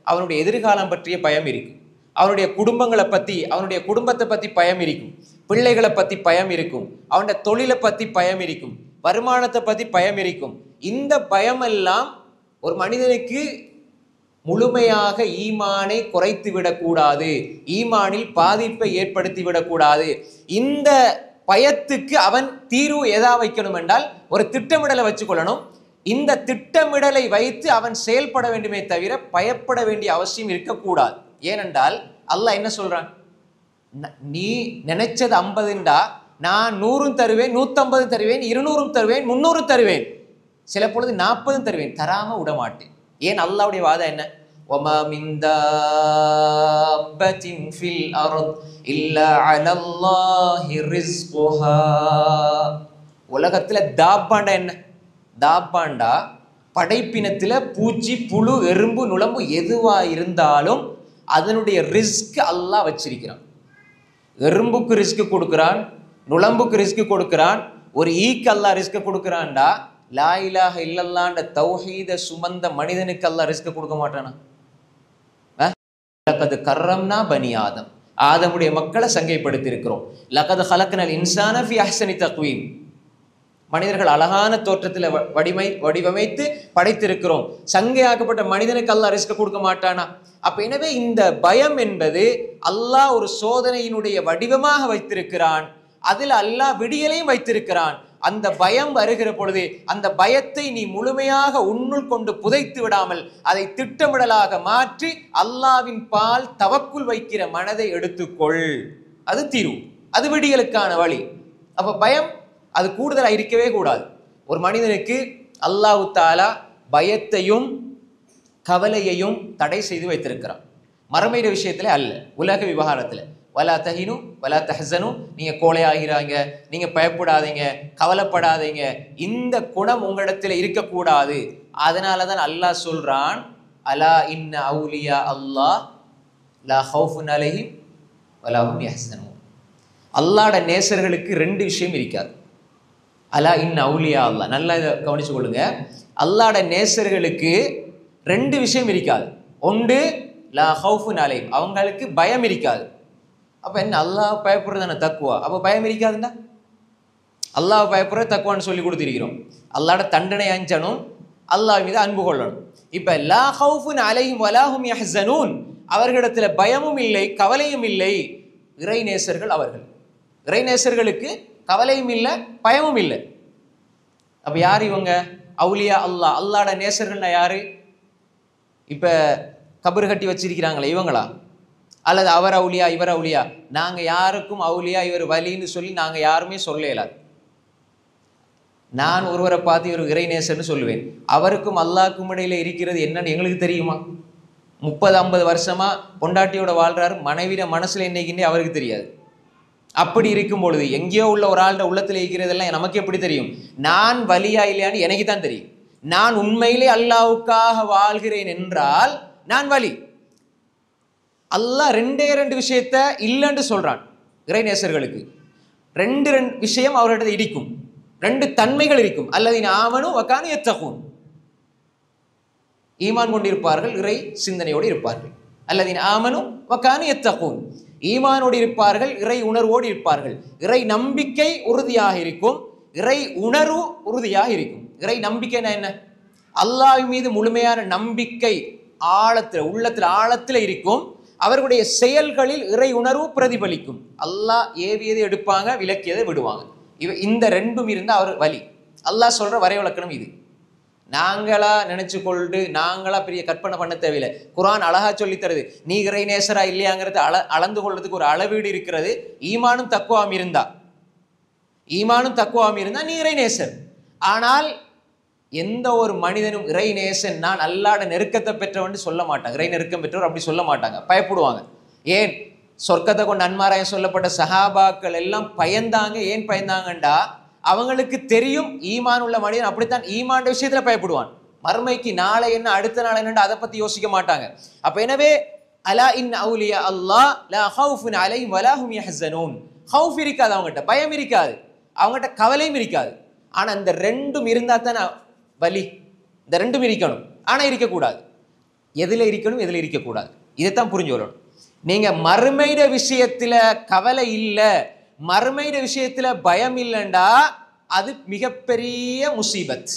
அவனுடைய எதிர்காலம் பற்றிய பயம் இருக்கும், அவனுடைய குடும்பங்களை பத்தி, அவனுடைய குடும்பத்தை பத்தி பயம் இருக்கும், பிள்ளைகளை பத்தி பயம் இருக்கும், அவனுடைய தொழிலை பத்தி பயம் இருக்கும், வருமானத்தை பத்தி பயம் இருக்கும். இந்த பயம் எல்லாம் ஒரு மனிதனுக்கு முழுமையாக ஈமானை குறைத்து விடக்கூடாது, ஈமானில் பாதிப்பை ஏற்படுத்தி விடக்கூடாது. இந்த பயத்துக்கு அவன் தீர்வு எதா வைக்கணும் என்றால் ஒரு திட்டமிடலை வச்சுக்கொள்ளணும். இந்த திட்டமிடலை வைத்து அவன் செயல்பட வேண்டுமே தவிர பயப்பட வேண்டிய அவசியம் இருக்கக்கூடாது. ஏனென்றால் அல்லாஹ் என்ன சொல்றான்? நீ நினைச்சது 50ண்டா நான் 100 தருவேன், 150 தருவேன், 200 தருவேன், 300 தருவேன், சில பொழுது 40 தருவேன், தராம விட மாட்டேன். ஏன்? அல்லாஹ்வுடைய வாதம் என்ன? வமா மின் தாப்பத்தின் ஃபில் அர்த் இல்லா அலல்லாஹி ரிஸ்குஹா. உலகத்துல தாப்பாண்டா என்ன? தாப்பாண்டா படைப்பினத்துல பூச்சி, புழு, எறும்பு, நுளம்பு எதுவா இருந்தாலும் அதனுடைய ரிஸ்க் அல்லாஹ் வச்சிருக்கிறான். எறும்புக்கு ரிஸ்க் கொடுக்கிறான், நுளம்புக்கு ரிஸ்க் கொடுக்கிறான், ஒரு ஈக்கு அல்லாஹ் ரிஸ்க் கொடுக்கிறான்டா. லா இலாஹ இல்லல்லாஹ்ன்ற தௌஹீத சுமந்த மனிதனுக்கு அல்லாஹ் ரிஸ்க் கொடுக்க மாட்டானா? லகத் கர்ரம்னா பனி ஆதம், ஆதமுடைய மக்களை சங்கைப்படுத்தி இருக்கிறோம். லகத் ஹலக்னல் இன்சான ஃபி அஹ்ஸனி தக்வீம், மனிதர்கள் அழகான தோற்றத்தில் வடிவமைத்து படைத்திருக்கிறோம். சங்கையாக்கப்பட்ட மனிதனுக்கு அல்லாஹ் ரிஸ்க் கொடுக்க மாட்டானா? அப்ப எனவே இந்த பயம் என்பது அல்லாஹ் ஒரு சோதனையினுடைய வடிவமாக வைத்திருக்கிறான். அதில் அல்லாஹ் விடியலையும் வைத்திருக்கிறான். அந்த பயம் வருகிற பொழுது அந்த பயத்தை நீ முழுமையாக உன்னுள் கொண்டு புதைத்து விடாமல் அதை திட்டமிடலாக மாற்றி அல்லாஹ்வின் பால் தவக்குல் வைக்கிற மனதை எடுத்துக்கொள். அது தீர்வு, அது விடியலுக்கான வழி. அப்ப பயம் அது கூடுதலாக இருக்கவே கூடாது. ஒரு மனிதனுக்கு அல்லாஹ் தஆலா பயத்தையும் கவலையையும் தடை செய்து வைத்திருக்கிறான். மறுமையிட விஷயத்துல அல்ல, உலக விவகாரத்துல. வலா தஹினு வலா தஹ்ஸனு, நீங்க கோழையாகிறாங்க, நீங்க பயப்படாதீங்க, கவலைப்படாதீங்க, இந்த குணம் உங்களிடத்துல இருக்கக்கூடாது. அதனாலதான் அல்லாஹ் சொல்றான், அலா இன்ன அவுலியா அல்லாஹ் லா ஹவுஃபுன் அலைஹிம் வலா ஹும் யஹ்ஸனூன். அல்லாஹ்ட நேசர்களுக்கு 2 விஷயம் இருக்காது. அலா இன்ன அவுலியா அல்லாஹ், நல்லா இதை கவனிச்சு கொள்ளுங்க. அல்லாஹ்ட நேசர்களுக்கு 2 விஷயம் இருக்காது. ஒன்று லா ஹவுஃபுன் அலைஹிம், அவங்களுக்கு பயம் இருக்காது. அப்ப என்ன? அல்லாஹ் பயப்படுறது தானே தக்குவா. அப்ப பயம் இருக்காதுண்டா? அல்லாஹ் பயப்படுற தக்குவான்னு சொல்லி கொடுத்திருக்கிறோம். அல்லாஹ்ட தண்டனை அஞ்சனும், அல்லாஹ் மீது அன்பு கொள்ளணும். இப்ப லா ஹவுஃபுன் அலைஹிம் வலா ஹும் யஹ்ஸனூன், அவர்களிடத்துல பயமும் இல்லை, கவலையும் இல்லை. இறைநேசர்கள் அவர்கள். இறைநேசர்களுக்கு கவலையும் இல்லை, பயமும் இல்லை. அப்ப யார் இவங்க? அவுலியா அல்லாஹ். அல்லாஹ்ட நேசர்கள்னா யாரு? இப்ப கபர் கட்டி வச்சிருக்கிறாங்களே இவங்களா? அல்லது அவர் அவுலியா இவர் அவுலியா? நாங்க யாருக்கும் அவுலியா இவர் வலின்னு சொல்லி நாங்க யாருமே சொல்லலாது. நான் ஒருவரை பார்த்து இவர் இறைநேசர்னு சொல்லுவேன். அவருக்கும் அல்லாஹ்க்கும் இடையில இருக்கிறது என்னன்னு எங்களுக்கு தெரியுமா? 30-50 வருஷமா பொண்டாட்டியோட வாழ்றாரு, மனைவிட மனசுல என்னைக்குன்னே அவருக்கு தெரியாது. அப்படி இருக்கும் பொழுது எங்கேயோ உள்ள ஒரு ஆள்ட உள்ளத்துல இருக்கிறதெல்லாம் நமக்கு எப்படி தெரியும்? நான் வலியா இல்லையான்னு எனக்கு தான் தெரியும். நான் உண்மையிலே அல்லாஹ்வுக்காக வாழ்கிறேன் என்றால் நான் வலி. அல்லாஹ் 2 விஷயத்த இல்லைன்னு சொல்றான் இறைநேசர்களுக்கு. 2 விஷயம் அவர்களிடத்தில் இருக்கும், 2 தன்மைகள் இருக்கும். அல்லதீன ஆமனு வகானு யத்தகூன், ஈமான் கொண்டிருப்பார்கள், இறை சிந்தனையோடு இருப்பார்கள். அல்லதீன ஆமனு வகானு யத்தகூன், ஈமானோடு இருப்பார்கள், இறை உணர்வோடு இருப்பார்கள். இறை நம்பிக்கை உறுதியாக இருக்கும், இறை உணர்வு உறுதியாக இருக்கும். இறை நம்பிக்கைனா என்ன? அல்லாஹ் மீது முழுமையான நம்பிக்கை ஆழத்தில், உள்ளத்தில் ஆழத்தில் இருக்கும். அவர்களுடைய செயல்களில் இறை உணர்வு பிரதிபலிக்கும். அல்லாஹ் ஏவியதை எடுப்பாங்க, விலக்கியதை விடுவாங்க. இந்த 2 இருந்தா அவர் வலி. அல்லாஹ் சொல்ற வரைவிலக்கணம் இது. நாங்களா நினைச்சு கொண்டு நாங்களா பெரிய கற்பனை பண்ண தேவையில்லை. குர்ஆன் அழகா சொல்லி தருது. நீ இறைநேசரா இல்லையாங்கிறது அளந்து கொள்றதுக்கு ஒரு அளவீடு இருக்கிறது. ஈமானும் தக்குவாம் இருந்தா நீ இறைநேசர். ஆனால் எந்த ஒரு மனிதனும் இறைநேசன் நான் அல்லாஹ்ட நெருக்கத்தை பெற்றவன் சொல்ல மாட்டாங்க. இறை நெருக்கம் பெற்றவர் அப்படி சொல்ல மாட்டாங்க, பயப்படுவாங்க. ஏன்? சொர்க்கத்தை கொண்டு நன்மாராயம் சொல்லப்பட்ட சஹாபாக்கள் எல்லாம் பயந்தாங்க. ஏன் பயந்தாங்கண்டா, அவங்களுக்கு தெரியும் ஈமான் உள்ள மனிதன் அப்படித்தான் ஈமான் விஷயத்துல பயப்படுவான். மறுமைக்கு நாளை என்ன அடுத்த நாள் என்ன அதை பத்தி யோசிக்க மாட்டாங்க. அப்ப எனவே அலா இன் அவுலியா அல்லாஹ் லா ஹவுஃபுன் அலைஹிம் வலா ஹும் யஹ்ஸனூன். ஹவுஃப் இருக்காது, அவங்ககிட்ட பயம் இருக்காது, அவங்ககிட்ட கவலையும் இருக்காது. ஆனா இந்த ரெண்டும் இருந்தா தானே வலி. இந்த ரெண்டும் இருக்கணும், ஆனா இருக்கக்கூடாது. எதுல இருக்கணும், எதுல இருக்கக்கூடாது, இதைத்தான் புரிஞ்சு வரணும். நீங்க மறுமையிட விஷயத்துல கவலை இல்லை, மறுமையிட விஷயத்துல பயம் இல்லைண்டா அது மிகப்பெரிய முசீபத்.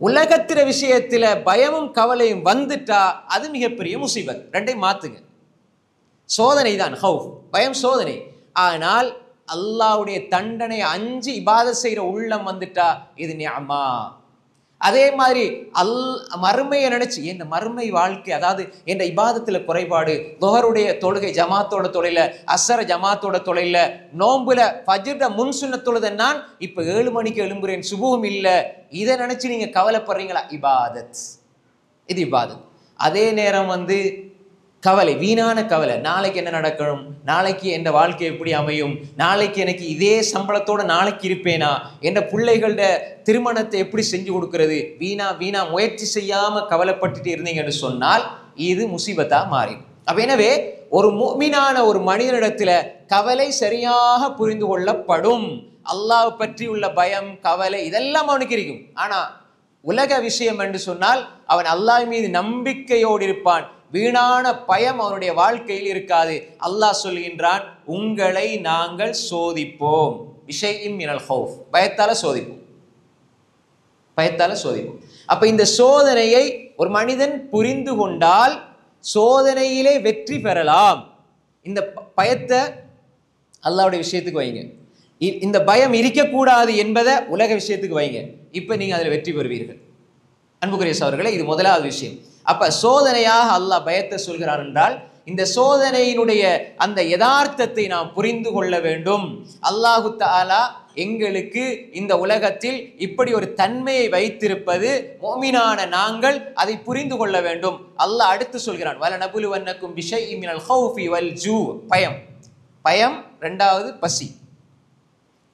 உலகத்திற விஷயத்துல பயமும் கவலையும் வந்துட்டா அது மிகப்பெரிய முசீபத். ரெண்டையும் மாத்துங்க. சோதனை தான் ஹவுஃப், பயம் சோதனை. ஆனால் அல்லாஹ்வுடைய தண்டனை அஞ்சு இபாதத் செய்யற உள்ளம் வந்துட்டா இது நிஅமா. அதே மாதிரி மறுமையை நினைச்சு இந்த மறுமை வாழ்க்கை, அதாவது என்ற இபாதத்துல குறைபாடு, துஹருடைய தொழுகை ஜமாத்தோட தொழில, அசர ஜமாத்தோட தொழில, நோம்புல ஃபஜ்ர முன் சுன்ன தொழுத நான் இப்ப 7 மணிக்கு எழும்புறேன், சுபுகும் இல்ல, இதை நினைச்சு நீங்க கவலைப்படுறீங்களா? இபாதத், இது இபாதத். அதே நேரம் கவலை, வீணான கவலை, நாளைக்கு என்ன நடக்கணும், நாளைக்கு என் வாழ்க்கை எப்படி அமையும், நாளைக்கு எனக்கு இதே சம்பளத்தோட நாளைக்கு இருப்பேனா, என் பிள்ளைகளோட திருமணத்தை எப்படி செஞ்சு கொடுக்கறது, வீணா முயற்சி செய்யாம கவலைப்பட்டுட்டு இருந்தீங்கன்னு சொன்னால் இது முசீபத்தா மாறி. அப்ப எனவே ஒரு முஃமினான ஒரு மனிதனிடத்துல கவலை சரியாக புரிந்து கொள்ளப்படும். அல்லாஹ் பற்றி உள்ள பயம் கவலை இதெல்லாம் அவனுக்கு இருக்கும். ஆனா உலக விஷயம் என்று சொன்னால் அவன் அல்லாஹ் மீது நம்பிக்கையோடு இருப்பான். வீணான பயம் அவனுடைய வாழ்க்கையில் இருக்காது. அல்லாஹ் சொல்கின்றான், உங்களை நாங்கள் சோதிப்போம், விஷயம் மினல் ஹவுஃப், பயத்தால சோதிப்போம், பயத்தால சோதிப்போம். அப்ப இந்த சோதனையை ஒரு மனிதன் புரிந்து கொண்டால் சோதனையிலே வெற்றி பெறலாம். இந்த பயத்தை அல்லாஹ்வுடைய விஷயத்துக்கு வைங்க. இந்த பயம் இருக்கக்கூடாது என்பதை உலக விஷயத்துக்கு வைங்க. இப்ப நீங்க அதில் வெற்றி பெறுவீர்கள். அன்புக்குரிய சகோதரர்களே, இது முதலாவது விஷயம். அப்ப சோதனையாக அல்லாஹ் பயத்தை சொல்கிறார் என்றால் இந்த சோதனையினுடைய அந்த யதார்த்தத்தை நாம் புரிந்து கொள்ள வேண்டும். அல்லாஹு தஆலா எங்களுக்கு இந்த உலகத்தில் இப்படி ஒரு தன்மையை வைத்திருப்பது, முஃமினான நாங்கள் அதை புரிந்து கொள்ள வேண்டும். அல்லாஹ் அடுத்து சொல்கிறான், வலனபுலுவன்னக்கும் பிஷைஇம் மினல் ஹௌஃபி வல் ஜூ, பயம். பயம், ரெண்டாவது பசி.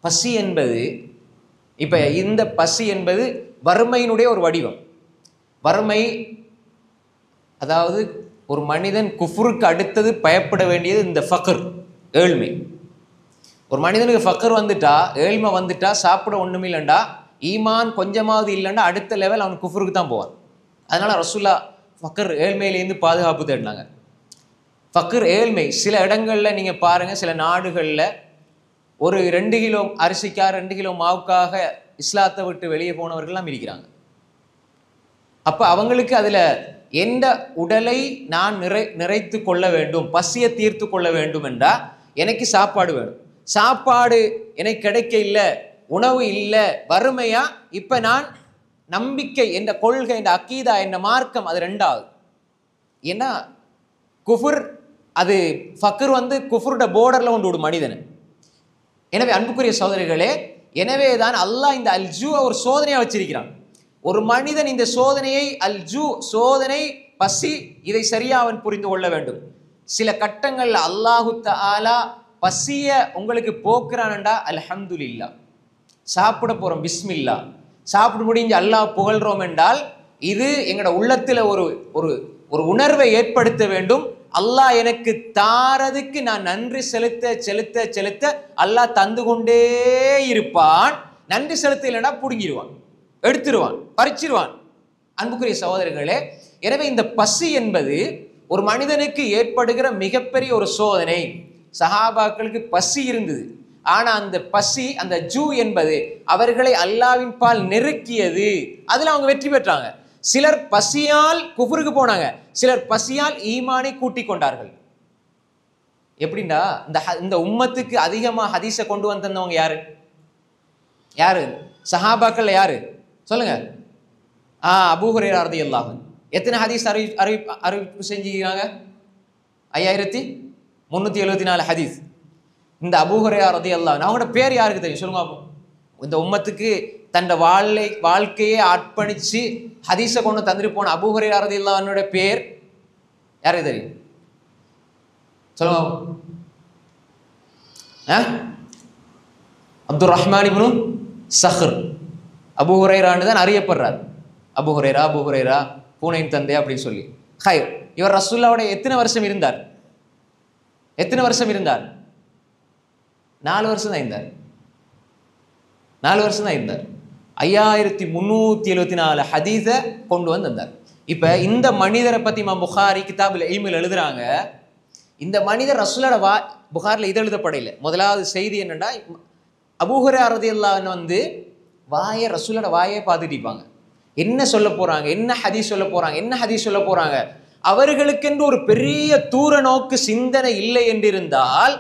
பசி என்பது இப்ப இந்த பசி என்பது வறுமையினுடைய ஒரு வடிவம். வறுமை, அதாவது ஒரு மனிதன் குஃப்ருக்கு அடுத்தது பயப்பட வேண்டியது இந்த ஃபக்ர், ஏழ்மை. ஒரு மனிதனுக்கு ஃபக்ர் வந்துட்டா, ஏழ்மை வந்துட்டா, சாப்பிட ஒண்ணுமே இல்லைண்டா, ஈமான் கொஞ்சமாவது இல்லைண்டா அடுத்த லெவல் அவன் குஃப்ருக்கு தான் போவான். அதனால ரசூலுல்லாஹ் ஃபக்ர், ஏழ்மையிலேருந்து பாதுகாப்பு தேடினாங்க. ஃபக்ர், ஏழ்மை, சில இடங்கள்ல நீங்க பாருங்க, சில நாடுகள்ல ஒரு 2 கிலோ அரிசிக்காக 2 கிலோ மாவுக்காக இஸ்லாத்தை விட்டு வெளியே போனவர்கள்லாம் இருக்கிறாங்க. அப்ப அவங்களுக்கு அதுல எந்த உடலை நான் நிறைத்து கொள்ள வேண்டும், பசியை தீர்த்து கொள்ள வேண்டும் என்றா எனக்கு சாப்பாடு வேணும். சாப்பாடு எனக்கு கிடைக்க இல்லை, உணவு இல்லை, வறுமையா, இப்ப நான் நம்பிக்கை என்ற கொள்கை, என்ற அக்கீதா, என்ற மார்க்கம், அது ரெண்டாவது. ஏன்னா குஃபுர், அது ஃபக்ர் குஃபுரோட போர்டர்ல கொண்டு விடும் மனிதனை. எனவே அன்புக்குரிய சகோதரிகளே, எனவே தான் அல்லாஹ் இந்த அல்ஜூ ஒரு சோதனையா வச்சிருக்கிறான். ஒரு மனிதன் இந்த சோதனையை, அல்ஜூ சோதனை, பசி, இதை சரியா அவன் புரிந்து கொள்ள வேண்டும். சில கட்டங்கள்ல அல்லாஹு தஆலா பசிய உங்களுக்கு போக்குறான்டா அல்ஹம்துலில்லாஹ், சாப்பிட போறோம் பிஸ்மில்லா, சாப்பிட முடிஞ்சு அல்லாஹ் புகழ்றோம் என்றால் இது எங்களோட உள்ளத்துல ஒரு ஒரு உணர்வை ஏற்படுத்த வேண்டும். அல்லாஹ் எனக்கு தாரதுக்கு நான் நன்றி செலுத்த செலுத்த செலுத்த அல்லாஹ் தந்து கொண்டே இருப்பான். நன்றி செலுத்த இல்லைன்னா புடுங்கிடுவான், எடுத்துருவான், பறிச்சிருவான். அன்புக்குரிய சகோதரர்களே, எனவே இந்த பசி என்பது ஒரு மனிதனுக்கு ஏற்படுகிற மிகப்பெரிய ஒரு சோதனை. சஹாபாக்களுக்கு பசி இருந்தது, ஆனா அந்த பசி, அந்த ஜூ என்பது அவர்களை அல்லாஹ்வின் பால் நெருக்கியது. அதுல அவங்க வெற்றி பெற்றாங்க. சிலர் பசியால் குஃப்ருக்கு போனாங்க, சிலர் பசியால் ஈமானை கூட்டி கொண்டார்கள். எப்படின்னா இந்த உம்மத்துக்கு அதிகமா ஹதீஸை கொண்டு வந்தவங்க யாரு? யாரு சஹாபாக்கள்? யாரு சொல்லுங்க? அபூ ஹுரைரா ரலியல்லாஹு அன்ஹு. எத்தனை ஹதீஸ் அறிவிப்பு செஞ்சுக்கிறாங்க? 5374 ஹதீஸ். இந்த அபூ ஹுரைரா ரலியல்லாஹு அன்ஹு, அவங்களோட பேர் யாருக்கு தெரியும் சொல்லுங்க? இந்த உம்மத்துக்கு தன் வாழ்க்கையை அர்ப்பணிச்சு ஹதீஸை கொண்டு தந்துட்டு போன அபூ ஹுரைரா ரலியல்லாஹு அன்ஹுவோட பேர் யாருக்கு தெரியும்? சொல்லுங்க. அப்துல் ரஹ்மான் இப்னு சஹர் அபூ ஹுரைரான்னு தான் அறியப்படுறார். அபூ ஹுரைரா பூனையின் தந்தை அப்படின்னு சொல்லி. ஹைர், இவர் ரசூலுல்லாஹ்வோட எத்தனை வருஷம் இருந்தார்? 4 வருஷம் தான் இருந்தார். 4 வருஷம் தான் இருந்தார். 5374 ஹதீஸை கொண்டு வந்தார். இப்ப இந்த மனிதரை பத்தி இமாம் புகாரி கிதாபுல் இல்மில் எழுதுறாங்க. இந்த மனிதர் ரசூலுல்லாஹ் புகாரில் இது எழுதப்படையில. முதலாவது செய்தி என்னன்னா, அபூ ஹுரைரா ரலியல்லாஹு அன்ஹு வாயை ரசூலுல்லாஹ் வாயை பார்த்துட்டு இருப்பாங்க. என்ன சொல்ல போறாங்க, என்ன ஹதீஸ் சொல்ல போறாங்க. அவர்களுக்கென்று ஒரு பெரிய தூர நோக்கு சிந்தனை இல்லை என்றிருந்தால்,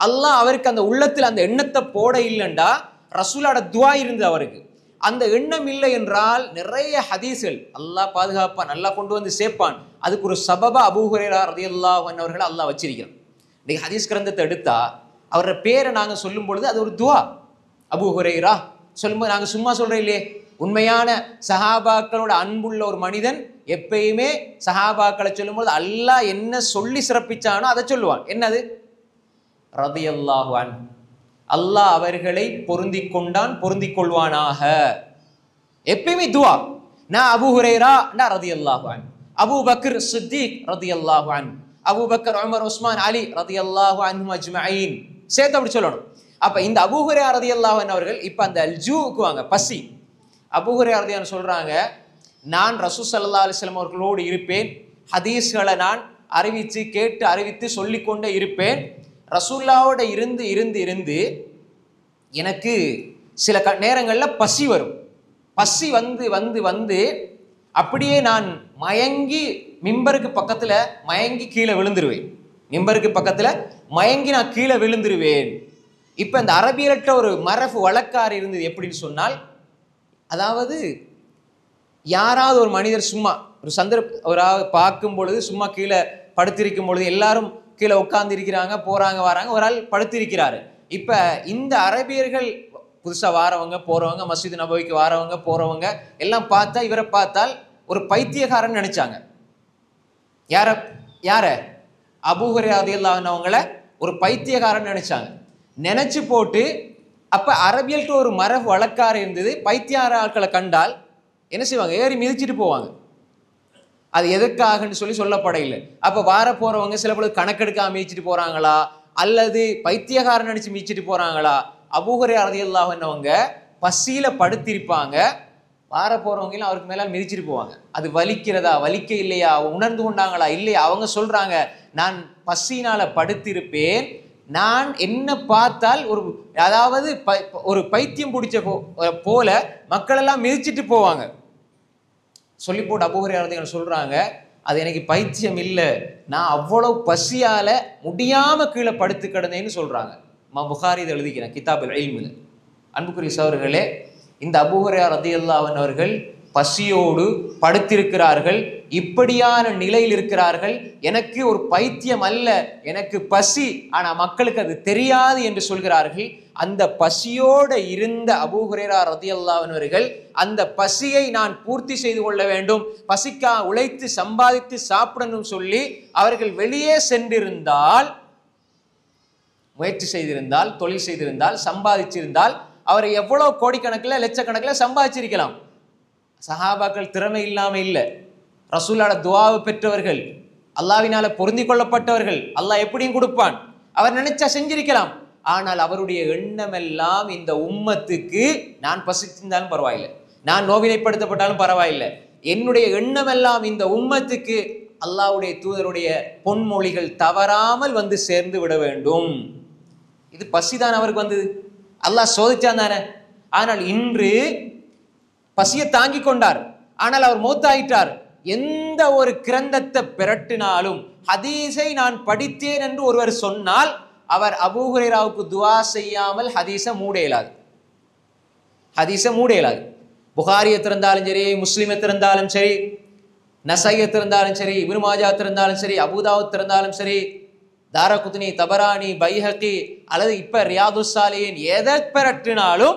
அல்லாஹ் அவருக்கு அந்த உள்ளத்தில் அந்த எண்ணத்தை போட இல்லைண்டா ரசூலோட துவா இருந்தது அவருக்கு. அந்த எண்ணம் இல்லை என்றால் நிறைய ஹதீஸ்கள் அல்லாஹ் பாதுகாப்பான், நல்லா கொண்டு வந்து சேர்ப்பான். அதுக்கு ஒரு சபபா அபூ ஹுரைரா ரலியல்லாஹு அன்ஹு அவர்களை அல்லாஹ் வச்சிருக்கிறான். இன்னைக்கு ஹதீஸ் கிரந்தத்தை எடுத்தா அவரோட பேரை நாங்கள் சொல்லும் பொழுது அது ஒரு துவா. அபூ ஹுரைரா சொல்லும்போது நாங்கள் சும்மா சொல்றோம் இல்லையே. உண்மையான சஹாபாக்களோட அன்புள்ள ஒரு மனிதன் எப்பயுமே சஹாபாக்களை சொல்லும்போது அல்லாஹ் என்ன சொல்லி சிறப்பிச்சானோ அதை சொல்லுவான். என்னது? ரலியல்லாஹு அன்ஹு, அல்லாஹ் அவர்களை பொருந்திக் கொண்டான், பொருந்திக் கொள்வானாக. எப்பயுமே துவா. நான் அபூ ஹுரைரா ரலியல்லாஹு அன்ஹு, அபூ பக்கர் சித்திக் ரலியல்லாஹு அன்ஹு, அபூ பக்கர் உமர் உஸ்மான் அலி ரலியல்லாஹு அன்ஹும் அஜ்மஈன் சேர்த்து அப்படி சொல்லணும். அப்ப இந்த அபூ ஹுரைரா ரலியல்லாஹு அன்ஹு அவர்கள் இப்ப அந்த அல்ஜூக்கு வாங்க, பசி. அபூ ஹுரைரா ரலியல்லாஹு அன்ஹு சொல்றாங்க, நான் ரசூல் ஸல்லல்லாஹு அலைஹி வஸல்லம் அவர்களோடு இருப்பேன், ஹதீஸ்களை நான் அறிவித்து சொல்லிக்கொண்டே இருப்பேன். ரசூலுல்லாஹ்வோட இருந்து எனக்கு சில நேரங்களில் பசி வரும். பசி வந்து அப்படியே நான் மயங்கி மிம்பருக்கு பக்கத்துல மயங்கி கீழே விழுந்துருவேன். நான் கீழே விழுந்துருவேன். இப்ப இந்த அரபியர்கிட்ட ஒரு மரபு வழக்காறு இருந்தது. எப்படின்னு சொன்னால், அதாவது யாராவது ஒரு மனிதர் சும்மா ஒரு ஒரு பார்க்கும் பொழுது சும்மா கீழே படுத்திருக்கும் பொழுது, எல்லாரும் கீழே உட்கார்ந்து இருக்கிறாங்க, போறாங்க வராங்க, ஒரு ஆள் படுத்திருக்கிறாரு. இப்ப இந்த அரபியர்கள் புதுசா வாரவங்க போறவங்க, மஸ்ஜித் நபவிக்கு வாரவங்க போறவங்க எல்லாம் பார்த்தா இவரை பார்த்தால் ஒரு பைத்தியக்காரன் நினைச்சாங்க. யார அபூ ஹுரைரா ரலியல்லாஹு அன்ஹு அவங்கள ஒரு பைத்தியக்காரன் நினைச்சு போட்டு, அப்ப அரபியல்கிட்ட ஒரு மரபு வழக்காறு இருந்தது. பைத்தியார ஆட்களை கண்டால் என்ன செய்வாங்க? ஏறி மிதிச்சிட்டு போவாங்க. அது எதற்காகன்னு சொல்லப்படையில்லை. அப்ப வார போறவங்க சில பொழுது கணக்கெடுக்காம மிதிச்சிட்டு போறாங்களா, அல்லது பைத்தியக்காரன் நினைச்சு மிதிச்சிட்டு போறாங்களா? அபூ ஹுரைரா ரலியல்லாஹு அன்ஹு அவங்க பசியில படுத்திருப்பாங்க, வார போறவங்க அவருக்கு மேல மிதிச்சிட்டு போவாங்க. அது வலிக்கிறதா, வலிக்க இல்லையா, உணர்ந்து கொண்டாங்களா இல்லையா? அவங்க சொல்றாங்க, நான் பசியினால படுத்திருப்பேன், நான் என்ன பார்த்தால் ஒரு பைத்தியம் பிடிச்ச போல மக்கள் எல்லாம் மிதிச்சிட்டு போவாங்க. சொல்லி போட்டு அபூ ஹுரைரா ரலியல்லாஹு அன்ஹு சொல்றாங்க, அது எனக்கு பைத்தியம் இல்லை, நான் அவ்வளவு பசியால முடியாம கீழே படுத்து கிடந்தேன்னு சொல்றாங்க. புகாரி இதை எழுதிக்கிறேன் கிதாபுல் இல்மில். அன்புக்குரிய சகோதரர்களே, இந்த அபூ ஹுரைரா ரலியல்லாஹு அன்ஹு அவர்கள் பசியோடு படுத்திருக்கிறார்கள், இப்படியான நிலையில் இருக்கிறார்கள். எனக்கு ஒரு பைத்தியம் அல்ல, எனக்கு பசி, ஆனா மக்களுக்கு அது தெரியாது என்று சொல்கிறார்கள். அந்த பசியோட இருந்த அபூ ஹுரைரா ரலியல்லாஹு அன்ஹு அவர்கள் அந்த பசியை நான் பூர்த்தி செய்து கொள்ள வேண்டும், பசிக்கா உழைத்து சம்பாதித்து சாப்பிடணும் சொல்லி அவர்கள் வெளியே சென்றிருந்தால், முயற்சி செய்திருந்தால், தொழில் செய்திருந்தால், சம்பாதிச்சிருந்தால் அவரை எவ்வளவு கோடிக்கணக்கில் லட்சக்கணக்கில் சம்பாதிச்சிருக்கலாம். சஹாபாக்கள் திறமை இல்லாம இல்லை, ரசூலோட துஆவை பெற்றவர்கள், அல்லாஹ்வினால பொருந்தி கொள்ளப்பட்டவர்கள். அல்லாஹ் எப்படியும் கொடுப்பான், அவர் நினைச்சா செஞ்சிருக்கலாம். ஆனால் அவருடைய எண்ணமெல்லாம் இந்த உம்மத்துக்கு, நான் பசிச்சிருந்தாலும் பரவாயில்லை, நான் நோவினைப்படுத்தப்பட்டாலும் பரவாயில்லை, என்னுடைய எண்ணமெல்லாம் இந்த உம்மத்துக்கு அல்லாஹ்வுடைய தூதருடைய பொன்மொழிகள் தவறாமல் வந்து சேர்ந்து விட வேண்டும். இது பசிதான் அவருக்கு வந்தது, அல்லாஹ் சோதிச்சான் தானே. ஆனால் இன்று பசியை தாங்கி கொண்டார், ஆனால் அவர் மௌத்தாயிட்டார். எந்த ஒரு கிரந்தத்தை பிரட்டினாலும், ஹதீஸை நான் படித்தேன் என்று ஒருவர் சொன்னால், அவர் அபூ ஹுரைராவுக்கு துஆ செய்யாமல் ஹதீஸை மூட இயலாது. புகாரியை திறந்தாலும் சரி, முஸ்லிமை திறந்தாலும் சரி, நஸாயை திறந்தாலும் சரி, இப்னு மாஜா திறந்தாலும் சரி, அபூ தாவூத் திறந்தாலும் சரி, தாரகுத்னி, தபரானி, பைஹகி, அல்லது இப்ப ரியாதுஸ் ஸாலிஹீன், எதை பிரட்டினாலும்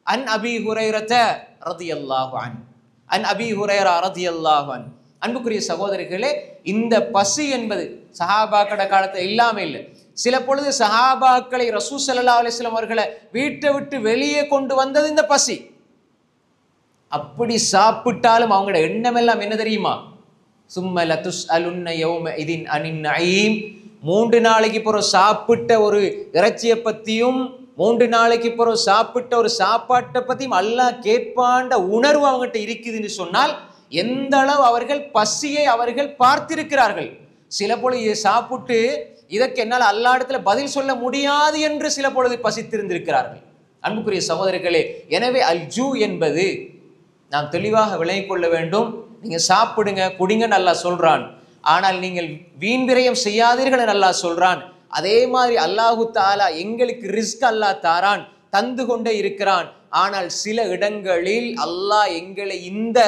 அன் அபீ ஹுரைரத ரலியல்லாஹு அன்ஹு, அன் அபீ ஹுரைரா ரலியல்லாஹு அன்ஹு, அன்புக்குரிய சகோதரர்களே, இந்த பசி என்பது சஹாபாக்கட காலத்துல இல்லாம இல்லை. சில பொழுது சஹாபாக்களை ரசூல் ஸல்லல்லாஹு அலைஹி வஸல்லம் அவர்களை வீட்டை விட்டு வெளியே கொண்டு வந்தது இந்த பசி. அப்படி சாப்பிட்டாலும் அவங்களோட எண்ணம் எல்லாம் என்ன தெரியுமா? சும்ம லதுஸ்அலுன்ன யௌமஇதின் அனின் நஈம். 3 நாளைக்கு பிறகு சாப்பிட்ட ஒரு இறைச்சியை பத்தியும் 3 நாளைக்கு பிறகு சாப்பிட்ட ஒரு சாப்பாட்டை பத்தியும் அல்லாஹ் கேட்பாண்ட உணர்வு அவங்ககிட்ட இருக்குதுன்னு சொன்னால் எந்த அளவு அவர்கள் பசியை அவர்கள் பார்த்திருக்கிறார்கள். சில பொழுது இதை சாப்பிட்டு இதற்கு என்னால் அல்லா இடத்துல பதில் சொல்ல முடியாது என்று சில பொழுது பசித்திருந்திருக்கிறார்கள். அன்புக்குரிய சகோதரர்களே, எனவே அல்ஜூ என்பது நாம் தெளிவாக விளங்கிக் கொள்ள வேண்டும். நீங்க சாப்பிடுங்க, குடிங்கன்னு அல்லாஹ் சொல்றான். ஆனால் நீங்கள் வீண் விரயம் செய்யாதீர்கள் என்று அல்லாஹ் சொல்றான். அதே மாதிரி அல்லாஹு தாலா எங்களுக்கு ரிஸ்க் அல்லாஹ் தாரான், தந்து கொண்டே இருக்கிறான். ஆனால் சில இடங்களில் அல்லாஹ் எங்களை இந்த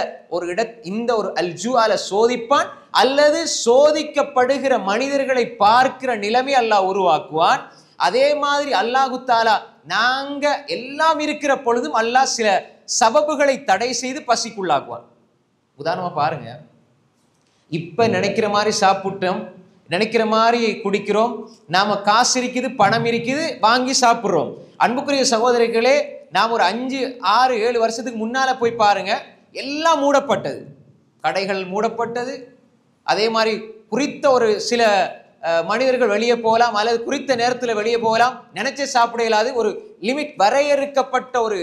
ஒரு அல்ஜூஆல சோதிப்பான், அல்லது சோதிக்கப்படுகிற மனிதர்களை பார்க்கிற நிலைமை அல்லாஹ் உருவாக்குவான். அதே மாதிரி அல்லாஹு தாலா நாங்க எல்லாம் இருக்கிற பொழுதும் அல்லாஹ் சில சபபுகளை தடை செய்து பசிக்குள்ளாக்குவான். உதாரணமா பாருங்க, இப்ப நினைக்கிற மாதிரி சாப்பிட்டோம், நினைக்கிற மாதிரி குடிக்கிறோம், நாம காசு இருக்குது, பணம் இருக்குது, வாங்கி சாப்பிட்றோம். அன்புக்குரிய சகோதரிகளே, நாம் ஒரு 5, 6, 7 வருஷத்துக்கு முன்னால போய் பாருங்க, எல்லாம் மூடப்பட்டது, கடைகள் மூடப்பட்டது. அதே மாதிரி குறித்த ஒரு சில மனிதர்கள் வெளியே போகலாம், அல்லது குறித்த நேரத்தில் வெளியே போகலாம், நினைச்ச சாப்பிட இயலாது, ஒரு லிமிட் வரையறுக்கப்பட்ட ஒரு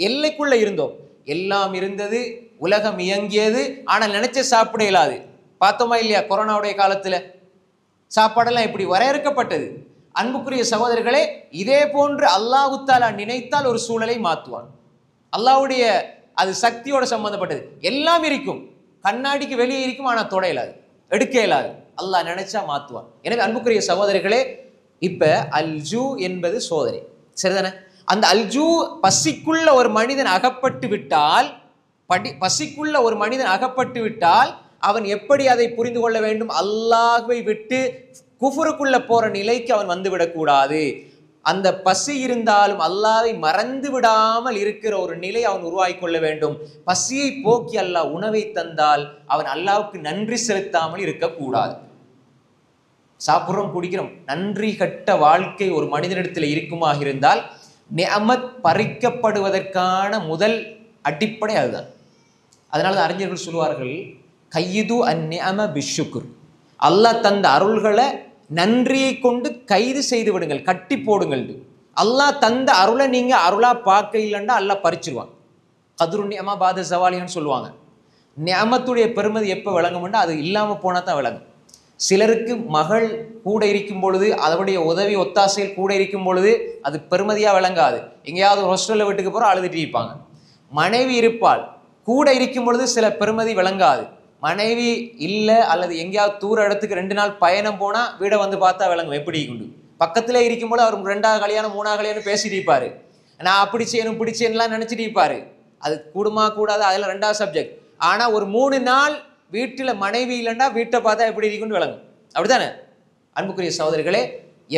எல்லைக்குள்ள இருந்தோம். எல்லாம் இருந்தது, உலகம் இயங்கியது, ஆனால் நினைச்ச சாப்பிட இயலாது. பார்த்தோமா இல்லையா? கொரோனாவுடைய காலத்துல சாப்பாடெல்லாம் எப்படி வரையறுக்கப்பட்டது. அன்புக்குரிய சகோதரர்களே, இதே போன்று அல்லாஹு தஆலா நினைத்தால் ஒரு சூழலை மாற்றுவான். அல்லாஹ்வுடைய அது சக்தியோட சம்பந்தப்பட்டது. எல்லாம் இருக்கும், கண்ணாடிக்கு வெளியே இருக்கும், ஆனால் தொட இயலாது, எடுக்க இயலாது. அல்லாஹ் நினைச்சா மாற்றுவான். எனவே அன்புக்குரிய சகோதரர்களே, இப்ப அல்ஜூ என்பது சோதனை, சரிதானே? அந்த அல்ஜூ பசிக்குள்ள ஒரு மனிதன் அகப்பட்டு விட்டால், பசிக்குள்ள ஒரு மனிதன் அகப்பட்டு விட்டால் அவன் எப்படி அதை புரிந்து கொள்ள வேண்டும்? அல்லாஹ்வை விட்டு குஃபுருக்குள்ள போற நிலைக்கு அவன் வந்துவிடக்கூடாது. அந்த பசி இருந்தாலும் அல்லாஹ்வை மறந்து விடாமல் இருக்கிற ஒரு நிலை அவன் உருவாக்கி கொள்ள வேண்டும். பசியை போக்கி அல்லாஹ் உணவை தந்தால் அவன் அல்லாஹ்வுக்கு நன்றி செலுத்தாமல் இருக்கக்கூடாது. சாப்பிட்றோம், குடிக்கிறோம், நன்றி கட்ட வாழ்க்கை ஒரு மனிதனிடத்தில் இருக்குமாக இருந்தால் நிஅமத் பறிக்கப்படுவதற்கான முதல் அடிப்படை அதுதான். அதனால தான் அறிஞர்கள் சொல்வார்கள், கைது அந்நிஅம பிஷ்ஷுக்ர். அல்லாஹ் தந்த அருள்களை நன்றியை கொண்டு கைது செய்து விடுங்கள், கட்டி போடுங்கள். அல்லாஹ் தந்த அருளை நீங்க அருளா பார்க்க இல்லைன்னா அல்லாஹ் பறிச்சிருவான். கதுரு நிஅமா பாத சவாலின்னு சொல்லுவாங்க. நிஅமத்துடைய பெருமதி எப்போ விளங்கும்னா அது இல்லாமல் போனால் தான் விளங்கும். சிலருக்கு மகள் கூட இருக்கும் பொழுது, அதனுடைய உதவி ஒத்தாசையில் கூட இருக்கும் பொழுது அது பெருமதியாக விளங்காது. எங்கேயாவது ஹாஸ்டலில் வீட்டுக்கு போகிற அழுதுட்டு இருப்பாங்க. மனைவி இருப்பாள், கூட இருக்கும் பொழுது சில பெருமதி விளங்காது. மனைவி இல்லை அல்லது எங்கேயாவது தூர இடத்துக்கு 2 நாள் பயணம் போனால் வீடை வந்து பார்த்தா விளங்கும் எப்படி உண்டு. பக்கத்திலே இருக்கும்போது அவர் 2ஆவது கல்யாணம் 3ஆவது கல்யாணம் பேசிட்டு இருப்பாரு, நான் அப்படி செய்யணும் இப்படி செய்யணும்லாம் நினச்சிட்டு இருப்பாரு. அது கூடுமா கூடாது, அதில் 2வது சப்ஜெக்ட். ஆனால் ஒரு 3 நாள் வீட்டில் மனைவி இல்லைன்னா வீட்டை பார்த்தா எப்படி இருக்குன்னு விளங்கும். அப்படித்தானே? அன்புக்குரிய சகோதரிகளே,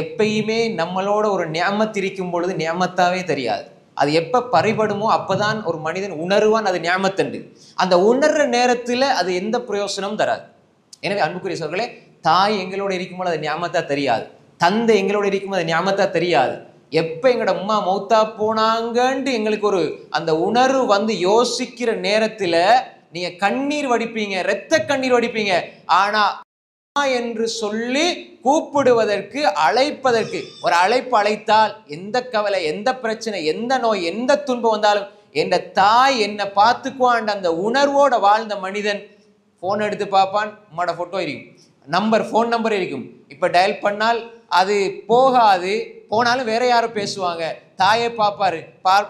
எப்பயுமே நம்மளோட ஒரு நிஅமத் இருக்கும் பொழுது நிஅமத்தாவே தெரியாது. அது எப்போ பறிபடுமோ அப்போதான் ஒரு மனிதன் உணர்வான் அது நிஅமத்துண்டு. அந்த உணர்ற நேரத்தில் அது எந்த பிரயோசனமும் தராது. எனவே அன்புக்குரிய சகோதரர்களே, தாய் எங்களோட இருக்கும்போது அது நிஅமத்தா தெரியாது, தந்தை எங்களோட இருக்கும்போது அது நிஅமத்தா தெரியாது. எப்போ எங்களோட அம்மா மௌத்தா போனாங்கன்ட்டு எங்களுக்கு ஒரு அந்த உணர்வு வந்து யோசிக்கிற நேரத்தில் நீங்க கண்ணீர் வடிப்பீங்க, இரத்த கண்ணீர் வடிப்பீங்க. ஆனா என்று சொல்லி கூப்பிடுவதற்கு, அழைப்பதற்கு, ஒரு அழைப்பு அழைத்தால் எந்த கவலை, எந்த பிரச்சனை, எந்த நோய், எந்த துன்பம் வந்தாலும் என்ற தாய் என்னை பார்த்துக்குவான் அந்த உணர்வோட வாழ்ந்த மனிதன் போன் எடுத்து பார்ப்பான், உம்மோட போட்டோ இருக்கும், ஃபோன் நம்பர் இருக்கும். இப்ப டயல் பண்ணால் அது போகாது, போனாலும் வேற யாரும் பேசுவாங்க. தாயை பார்ப்பாரு,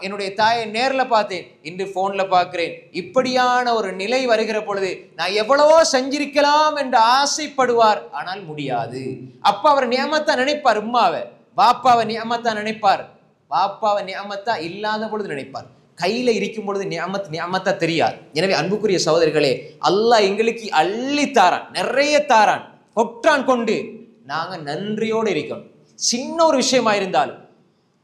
என்னுடைய தாயை நேரில் பார்த்தேன், இன்று போன்ல பார்க்கிறேன். இப்படியான ஒரு நிலை வருகிற பொழுது நான் எவ்வளவோ செஞ்சிருக்கலாம் என்று ஆசைப்படுவார், ஆனால் முடியாது. அப்ப அவர் நியமத்தா நினைப்பார், உம்மாவை பாப்பாவை நியமத்தா நினைப்பார், பாப்பாவை நியமத்தா இல்லாத பொழுது நினைப்பார். கையில இருக்கும் பொழுது நியமத்தா தெரியாது. எனவே அன்புக்குரிய சகோதரர்களே, அல்லாஹ் எங்களுக்கு அள்ளி தாரான், நிறைய தாரான், கொற்றான் கொண்டு நாங்க நன்றியோடு இருக்கணும். சின்ன ஒரு விஷயமா இருந்தாலும்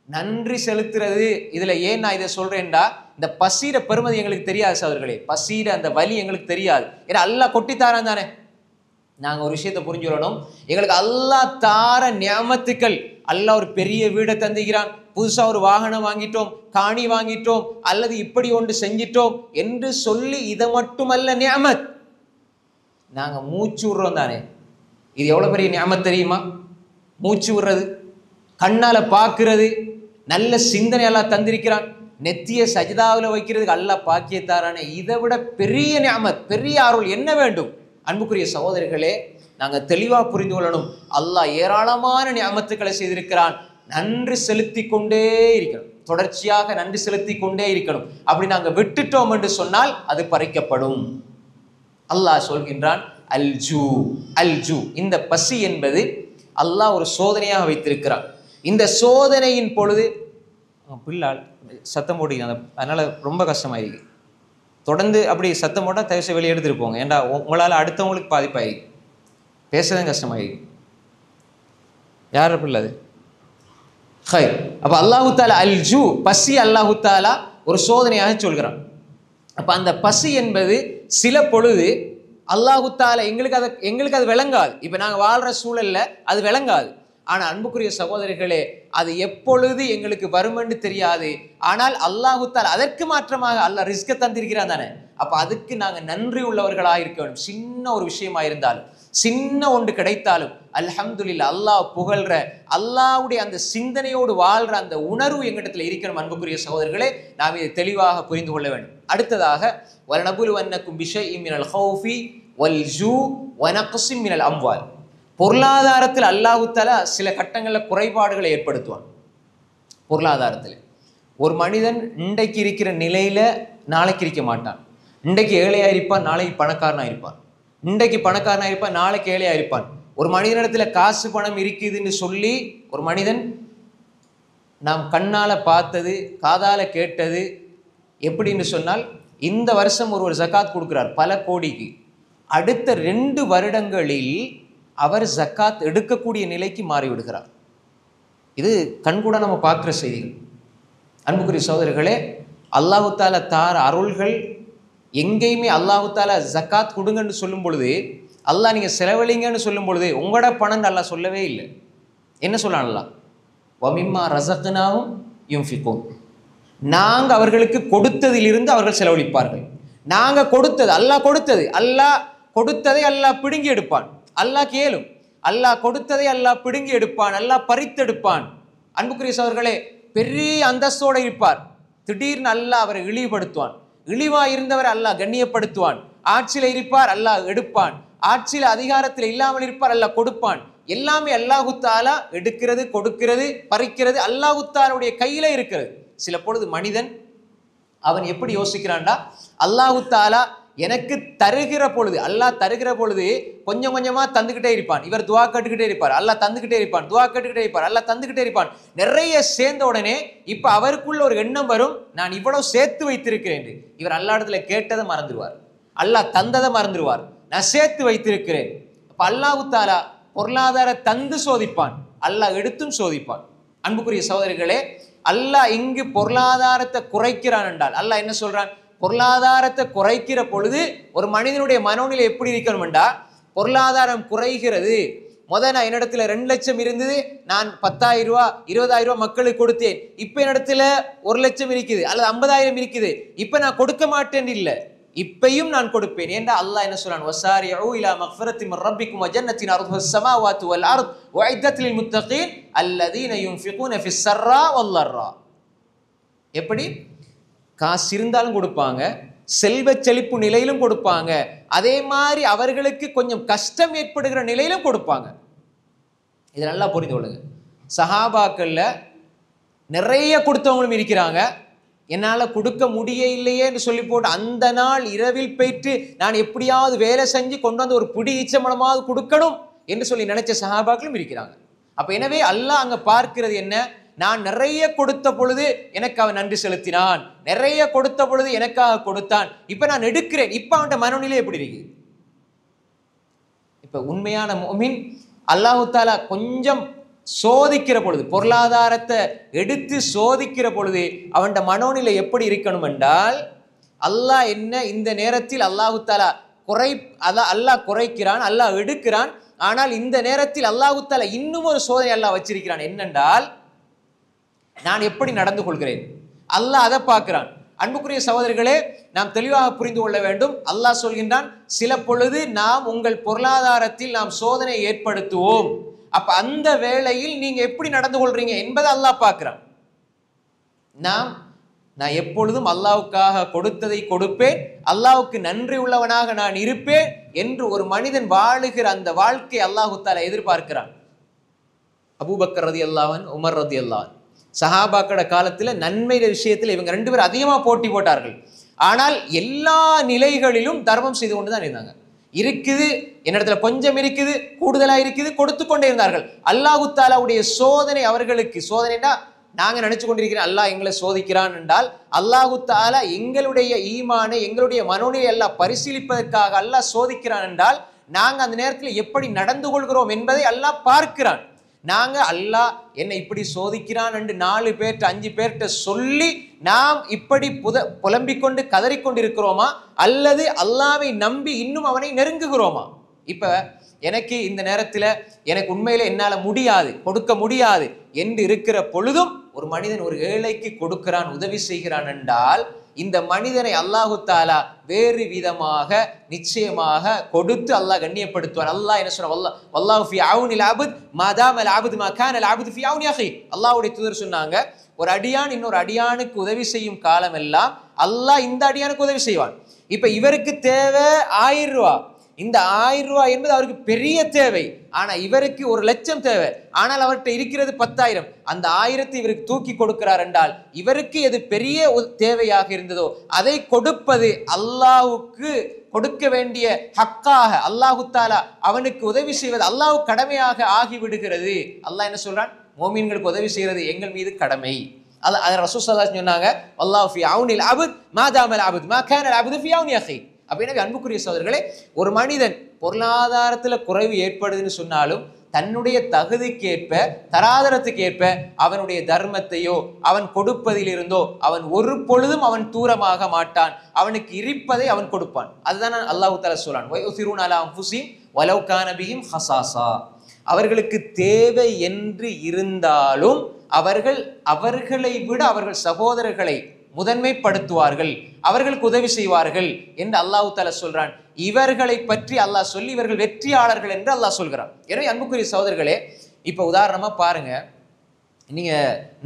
நன்றி செலுத்துறது. இதுல ஏன் நான் இதை சொல்றேன்டா, இந்த பசியிட பெருமதி எங்களுக்கு தெரியாது சகோதரர்களே. பசியிட அந்த வலி எங்களுக்கு தெரியாது. ஏன்னா அல்லாஹ் கொட்டித்தாரான் தானே. நாங்கள் ஒரு விஷயத்தை புரிஞ்சுக்கணும். எங்களுக்கு அல்லாஹ் தார நியாமத்துக்கள், அல்லாஹ் ஒரு பெரிய வீடை தந்துகிறான், புதுசாக ஒரு வாகனம் வாங்கிட்டோம், காணி வாங்கிட்டோம், அல்லது இப்படி ஒன்று செஞ்சிட்டோம் என்று சொல்லி இதை மட்டுமல்ல நியாமத், நாங்கள் மூச்சு விடுறோம் தானே. இது எவ்வளோ பெரிய நியாமத் தெரியுமா? மூச்சு விடுறது, கண்ணால் பார்க்கறது, நல்ல சிந்தனை எல்லாம் தந்திருக்கிறான், நெத்திய சஜிதாவில் வைக்கிறதுக்கு அல்லாஹ் பாக்கியத்தாரானே. இதை விட பெரிய நியாமத், பெரிய அருள் என்ன வேண்டும்? அன்புக்குரிய சகோதரர்களே, நாங்கள் தெளிவாக புரிந்து கொள்ளணும். அல்லாஹ் ஏராளமான நியாமத்துக்களை செய்திருக்கிறான். நன்றி செலுத்தி கொண்டே இருக்கணும், தொடர்ச்சியாக நன்றி செலுத்தி கொண்டே இருக்கணும். அப்படி நாங்கள் விட்டுட்டோம் என்று சொன்னால் அது பறிக்கப்படும். அல்லாஹ் சொல்கின்றான் அல்ஜூ அல்ஜூ. இந்த பசி என்பது அல்லாஹ் ஒரு சோதனையாக வைத்திருக்கிறான். இந்த சோதனையின் பொழுது பிள்ளால் சத்தம் போடுங்க, அதனால ரொம்ப கஷ்டமாயிருக்கு. தொடர்ந்து அப்படி சத்தம் போட்டால் தயவுசெய்து வெளியே எடுத்துட்டு போங்க. ஏன்டா உங்களால் அடுத்தவங்களுக்கு பாதிப்பாயிருக்கு, பேசதான் கஷ்டமாயிருக்கு. யார் பிள்ளை அது? ஹை. அப்போ அல்லாஹு தாலா அல்ஜூ, பசி அல்லாஹு தாலா ஒரு சோதனையாக சொல்கிறான். அப்போ அந்த பசி என்பது சில பொழுது அல்லாஹு தாலா எங்களுக்கு அது விளங்காது. இப்போ நாங்கள் வாழ்கிற சூழலில் அது விளங்காது. ஆனால் அன்புக்குரிய சகோதரிகளே, அது எப்பொழுது எங்களுக்கு வருமென்று தெரியாது. ஆனால் அல்லாஹு தாலா அதற்கு மாற்றமாக அல்லாஹ் ரிஸ்கை தந்திருக்கிறான் தானே. அப்போ அதுக்கு நாங்கள் நன்றி உள்ளவர்களாக இருக்க வேண்டும். சின்ன ஒரு விஷயமா இருந்தாலும், சின்ன ஒன்று கிடைத்தாலும் அல்ஹம்துலில்லாஹ் அல்லாஹ் புகழ்ற, அல்லாஹ்வுடைய அந்த சிந்தனையோடு வாழ்ற அந்த உணர்வு எங்களிடத்தில் இருக்கணும். அன்புக்குரிய சகோதரர்களே, நாம் இதை தெளிவாக புரிந்து கொள்ள வேண்டும். அடுத்ததாக வலனபுலுவன்னக்கும் பிஷைஇம் மினல் ஹௌஃபி வல் ஜூ வ நக்ஸிம் மினல் அம்வால். பொருளாதாரத்தில் அல்லாஹு தஆலா சில கட்டங்களில் குறைபாடுகளை ஏற்படுத்துவான். பொருளாதாரத்தில் ஒரு மனிதன் இன்றைக்கு இருக்கிற நிலையில் நாளைக்கு இருக்க மாட்டான். இன்றைக்கு ஏழையாக இருப்பான், நாளைக்கு பணக்காரனாக இருப்பான். இன்றைக்கு பணக்காரனாக இருப்பான், நாளைக்கு ஏழையாக இருப்பான். ஒரு மனிதனிடத்தில் காசு பணம் இருக்குதுன்னு சொல்லி ஒரு மனிதன் நாம் கண்ணால் பார்த்தது, காதால் கேட்டது எப்படின்னு சொன்னால், இந்த வருஷம் ஒரு ஜக்காத் கொடுக்குறார் பல கோடிக்கு, அடுத்த 2 வருடங்களில் அவர் ஜக்காத் எடுக்கக்கூடிய நிலைக்கு மாறிவிடுகிறார். இது கண்கூட நம்ம பார்க்குற செய்திகள். அன்புக்குரிய சகோதரர்களே, அல்லாஹு தாலா தார அருள்கள் எங்கேயுமே அல்லாஹு தாலா ஜக்காத் கொடுங்கன்னு சொல்லும் பொழுது, அல்லாஹ் நீங்கள் செலவழிங்கன்னு சொல்லும் பொழுது உங்களோட பணம் அல்லாஹ் சொல்லவே இல்லை. என்ன சொல்லலாம்? அல்லாஹ் வமிம்மா ரஸக்னாஹும் யுன்ஃபிகூன், நாங்கள் அவர்களுக்கு கொடுத்ததிலிருந்து அவர்கள் செலவழிப்பார்கள். நாங்கள் கொடுத்தது, அல்லாஹ் கொடுத்தது, அல்லாஹ் கொடுத்ததை அல்லாஹ் பிடுங்கி எடுப்பான். அல்லாஹ் கேளும், அல்லாஹ் கொடுத்ததை அல்லாஹ் பிடுங்கி எடுப்பான், அல்லாஹ் பறித்தெடுப்பான். அன்புக்குரிய சகோதரர்களே, பெரிய அந்தஸ்தோடு இருப்பார், திடீர்னு அல்லாஹ் அவரை இழிவுபடுத்துவான். இழிவா இருந்தவர் அல்லாஹ் கண்ணியப்படுத்துவான். ஆட்சியில் இருப்பார், அல்லாஹ் எடுப்பான். ஆட்சியில் அதிகாரத்தில் இல்லாமல் இருப்பார், அல்லாஹ் கொடுப்பான். எல்லாமே அல்லாஹு தாலா எடுக்கிறது, கொடுக்கிறது, பறிக்கிறது அல்லாஹு தாலாவுடைய கையில இருக்கிறது. சில பொழுது மனிதன் அவன் எப்படி யோசிக்கிறான்டா, அல்லாஹு தாலா எனக்கு தருகிற பொழுது, அல்லாஹ் தருகிற பொழுது கொஞ்சம் கொஞ்சமா தந்துக்கிட்டே இருப்பான். இவர் துவா கேட்டுக்கிட்டே இருப்பார், அல்லாஹ் தந்துக்கிட்டே இருப்பான். துவா கேட்டுக்கிட்டே இருப்பார், அல்லாஹ் தந்துக்கிட்டே இருப்பான். நிறைய சேர்ந்த உடனே இப்ப அவருக்குள்ள ஒரு எண்ணம் வரும், நான் இவ்வளவு சேர்த்து வைத்திருக்கிறேன். இவர் அல்லாஹ் இடத்துல கேட்டதை மறந்துடுவார், அல்லாஹ் தந்ததை மறந்துடுவார். நான் சேர்த்து வைத்திருக்கிறேன். அப்ப அல்லாஹு தாலா பொருளாதார தந்து சோதிப்பான், அல்லாஹ் எடுத்தும் சோதிப்பான். அன்புக்குரிய சகோதரர்களே, அல்லாஹ் இங்கு பொருளாதாரத்தை குறைக்கிறான் என்றால் அல்லாஹ் என்ன சொல்றான்? பொருளாதாரத்தை குறைக்கிற பொழுது ஒரு மனிதனுடைய மனோநிலை எப்படி இருக்கணும் என்றால், பொருளாதாரம் குறைகிறது, நான் என்னிடத்துல 2 லட்சம் இருந்தது, நான் 10,000 ரூபாய் 20,000 ரூபாய் மக்களுக்கு கொடுத்தேன், இப்ப என்னிடத்துல 1 லட்சம் இருக்குது அல்லது 50,000 இருக்குது, இப்ப நான் கொடுக்க மாட்டேன் இல்லை, இப்பையும் நான் கொடுப்பேன் என்ற அல்லாஹ் என்ன சொல்றான்? வஸாரிஉ இலா மக்ஃபிரத்தி மின் ரப்பிக்கும் வ ஜன்னத்தின் அர்துஹஸ் ஸமாவாத்து வல் அர்த் உஇத்தத் லில் முத்தகீன் அல்லதீன யுன்ஃபிகூன ஃபிஸ் ஸர்ரா வல் ضرா. எப்படி? காசு இருந்தாலும் கொடுப்பாங்க, செல்வ செழிப்பு நிலையிலும் கொடுப்பாங்க, அதே மாதிரி அவர்களுக்கு கொஞ்சம் கஷ்டம் ஏற்படுகிற நிலையிலும் கொடுப்பாங்க. இது நல்லா புரிந்து கொள்ளுங்க. சஹாபாக்கள்ல நிறைய கொடுத்தவங்களும் இருக்கிறாங்க, என்னால் கொடுக்க முடிய இல்லையே என்று சொல்லி போட்டு அந்த நாள் இரவில் போயிட்டு நான் எப்படியாவது வேலை செஞ்சு கொண்டு வந்து ஒரு பிடி ஈச்சம்பளமாவது கொடுக்கணும் என்று சொல்லி நினைச்ச சஹாபாக்களும் இருக்கிறாங்க. அப்ப எனவே அல்லாஹ் அங்க பார்க்கிறது என்ன? நான் நிறைய கொடுத்த பொழுது எனக்கு அவன் நன்றி செலுத்தினான், நிறைய கொடுத்த பொழுது எனக்காக கொடுத்தான், இப்ப நான் எடுக்கிறேன். இப்ப அவன் மனநிலை எப்படி இருக்கு? இப்ப உண்மையான முஃமின் அல்லாஹு தாலா கொஞ்சம் சோதிக்கிற பொழுது, பொருளாதாரத்தை எடுத்து சோதிக்கிற பொழுது அவன் மனோநிலை எப்படி இருக்கணும் என்றால், அல்லாஹ் என்ன இந்த நேரத்தில் அல்லாஹு தாலா அல்லாஹ் குறைக்கிறான், அல்லாஹ் எடுக்கிறான். ஆனால் இந்த நேரத்தில் அல்லாஹு தாலா இன்னும் ஒரு சோதனை அல்லாஹ் வச்சிருக்கிறான். என்னென்றால், நான் எப்படி நடந்து கொள்கிறேன், அல்லாஹ் அதை பார்க்கிறான். அன்புக்குரிய சகோதரர்களே, நாம் தெளிவாக புரிந்து கொள்ள வேண்டும். அல்லாஹ் சொல்கின்றான், சில பொழுது நாம் உங்கள் பொருளாதாரத்தில் நாம் சோதனை ஏற்படுத்துவோம். அப்ப அந்த வேளையில் நீங்க எப்படி நடந்து கொள்றீங்க என்பதை அல்லாஹ் பார்க்கிறான். நான் எப்பொழுதும் அல்லாஹ்வுக்காக கொடுத்ததை கொடுப்பேன், அல்லாஹ்வுக்கு நன்றி உள்ளவனாக நான் இருப்பேன் என்று ஒரு மனிதன் வாழுகிற அந்த வாழ்க்கை அல்லாஹ் தஆலா எதிர்பார்க்கிறான். அபூபக்கர் ரலியல்லாஹு அன்ஹு, உமர் ரலியல்லாஹு அன்ஹு, சஹாபாக்களோட காலத்தில் நன்மைയുടെ விஷயத்தில் இவங்க ரெண்டு பேரும் அதிகமாக போட்டி போட்டார்கள். ஆனால் எல்லா நிலைகளிலும் தர்மம் செய்து கொண்டு தான் இருந்தாங்க. இருக்குது, என்னிடத்துல கொஞ்சம் இருக்குது, கூடுதலா இருக்குது, கொடுத்து கொண்டே இருந்தார்கள். அல்லாஹு தஆலாவுடைய சோதனை அவர்களுக்கு, சோதனைனா நாங்க நினைச்சு கொண்டிருக்கிறோம் அல்லாஹ் எங்களை சோதிக்கிறான் என்றால், அல்லாஹு தஆலா எங்களுடைய ஈமானை, எங்களுடைய மனோநிலை எல்லாம் பரிசீலிப்பதற்காக அல்லாஹ் சோதிக்கிறான் என்றால், நாங்க அந்த நேரத்தில் எப்படி நடந்து கொள்கிறோம் என்பதை அல்லாஹ் பார்க்கிறான். நாங்க அல்லாஹ் என்ன இப்படி சோதிக்கிறான் என்று 4 பேர்ட்ட 5 பேர்ட்ட சொல்லி நாம் இப்படி புலம்பிக் கொண்டு கதறிக்கொண்டிருக்கிறோமா, அல்லது அல்லாஹ்வை நம்பி இன்னும் அவனை நெருங்குகிறோமா? இப்ப எனக்கு இந்த நேரத்தில் எனக்கு உண்மையில என்னால முடியாது, கொடுக்க முடியாது என்று இருக்கிற பொழுதும் ஒரு மனிதன் ஒரு ஏழைக்கு கொடுக்கிறான், உதவி செய்கிறான் என்றால், இந்த மனிதனை அல்லாஹு தஆலா வேறு விதமாக நிச்சயமாக கொடுத்து அல்லாஹ் கண்ணியப்படுத்துவான். அல்லாஹ் என்ன சொல்றான், வல்லாஹு ஃபீ அவுனில் அப்த் மாதாமல் அப்த் மா கானல் அப்த் ஃபீ அவுனி அஹி. அல்லாஹ்வுடைய தூதர் சொன்னாங்க, ஒரு அடியான் இன்னொரு அடியானுக்கு உதவி செய்யும் காலம் எல்லாம் அல்லாஹ் இந்த அடியானுக்கு உதவி செய்வான். இப்ப இவருக்கு தேவை 1000 ரூபாய், இந்த 1000 ரூபாய் என்பது அவருக்கு பெரிய தேவை. ஆனா இவருக்கு 1,00,000 தேவை, ஆனால் அவர்கிட்ட இருக்கிறது 10,000. அந்த 1000 இவருக்கு தூக்கி கொடுக்கிறார் என்றால், இவருக்கு எது பெரிய தேவையாக இருந்ததோ அதை கொடுப்பது அல்லாஹ்வுக்கு கொடுக்க வேண்டிய ஹக்காக, அல்லாஹு தஆலா அவனுக்கு உதவி செய்வது அல்லாஹ் கடமையாக ஆகிவிடுகிறது. அல்லாஹ் என்ன சொல்றான், மோமீன்களுக்கு உதவி செய்யறது எங்கள் மீது கடமை. அது ரசூல் ஸல்லல்லாஹு அலைஹி வஸல்லம் சொன்னாங்க, வல்லாஹு ஃபீ அவுனில் அப்த் மா தாமல் அப்த் மா கானல் அப்த் ஃபீ அவுனி அஹி. அப்ப எனவே அன்புக்குரிய சகோதரர்களே, ஒரு மனிதன் பொருளாதாரத்துல குறைவு ஏற்படுதுன்னு சொன்னாலும் தன்னுடைய தகுதிக்கேற்ப, தராதரத்துக்கு ஏற்ப அவனுடைய தர்மத்தையோ அவன் கொடுப்பதில் இருந்தோ அவன் ஒரு பொழுதும் அவன் தூரமாக மாட்டான். அவனுக்கு இருப்பதை அவன் கொடுப்பான். அதுதான் அல்லாஹ் தஆலா சொல்றான், வயுசிரூன அலா அன்ஃபுஸிஹிம் வலவ் கான பிஹிம் ஹஸாஸா. அவர்களுக்கு தேவை என்று இருந்தாலும் அவர்களை விட அவர்கள் சகோதரர்களை முதன்மைப்படுத்துவார்கள், அவர்களுக்கு உதவி செய்வார்கள் என்று அல்லாஹ் தஆலா சொல்றான். இவர்களை பற்றி அல்லாஹ் சொல்லி இவர்கள் வெற்றியாளர்கள் என்று அல்லாஹ் சொல்கிறான். எனவே அன்புக்குரிய சகோதரர்களே, இப்ப உதாரணமா பாருங்க, நீங்க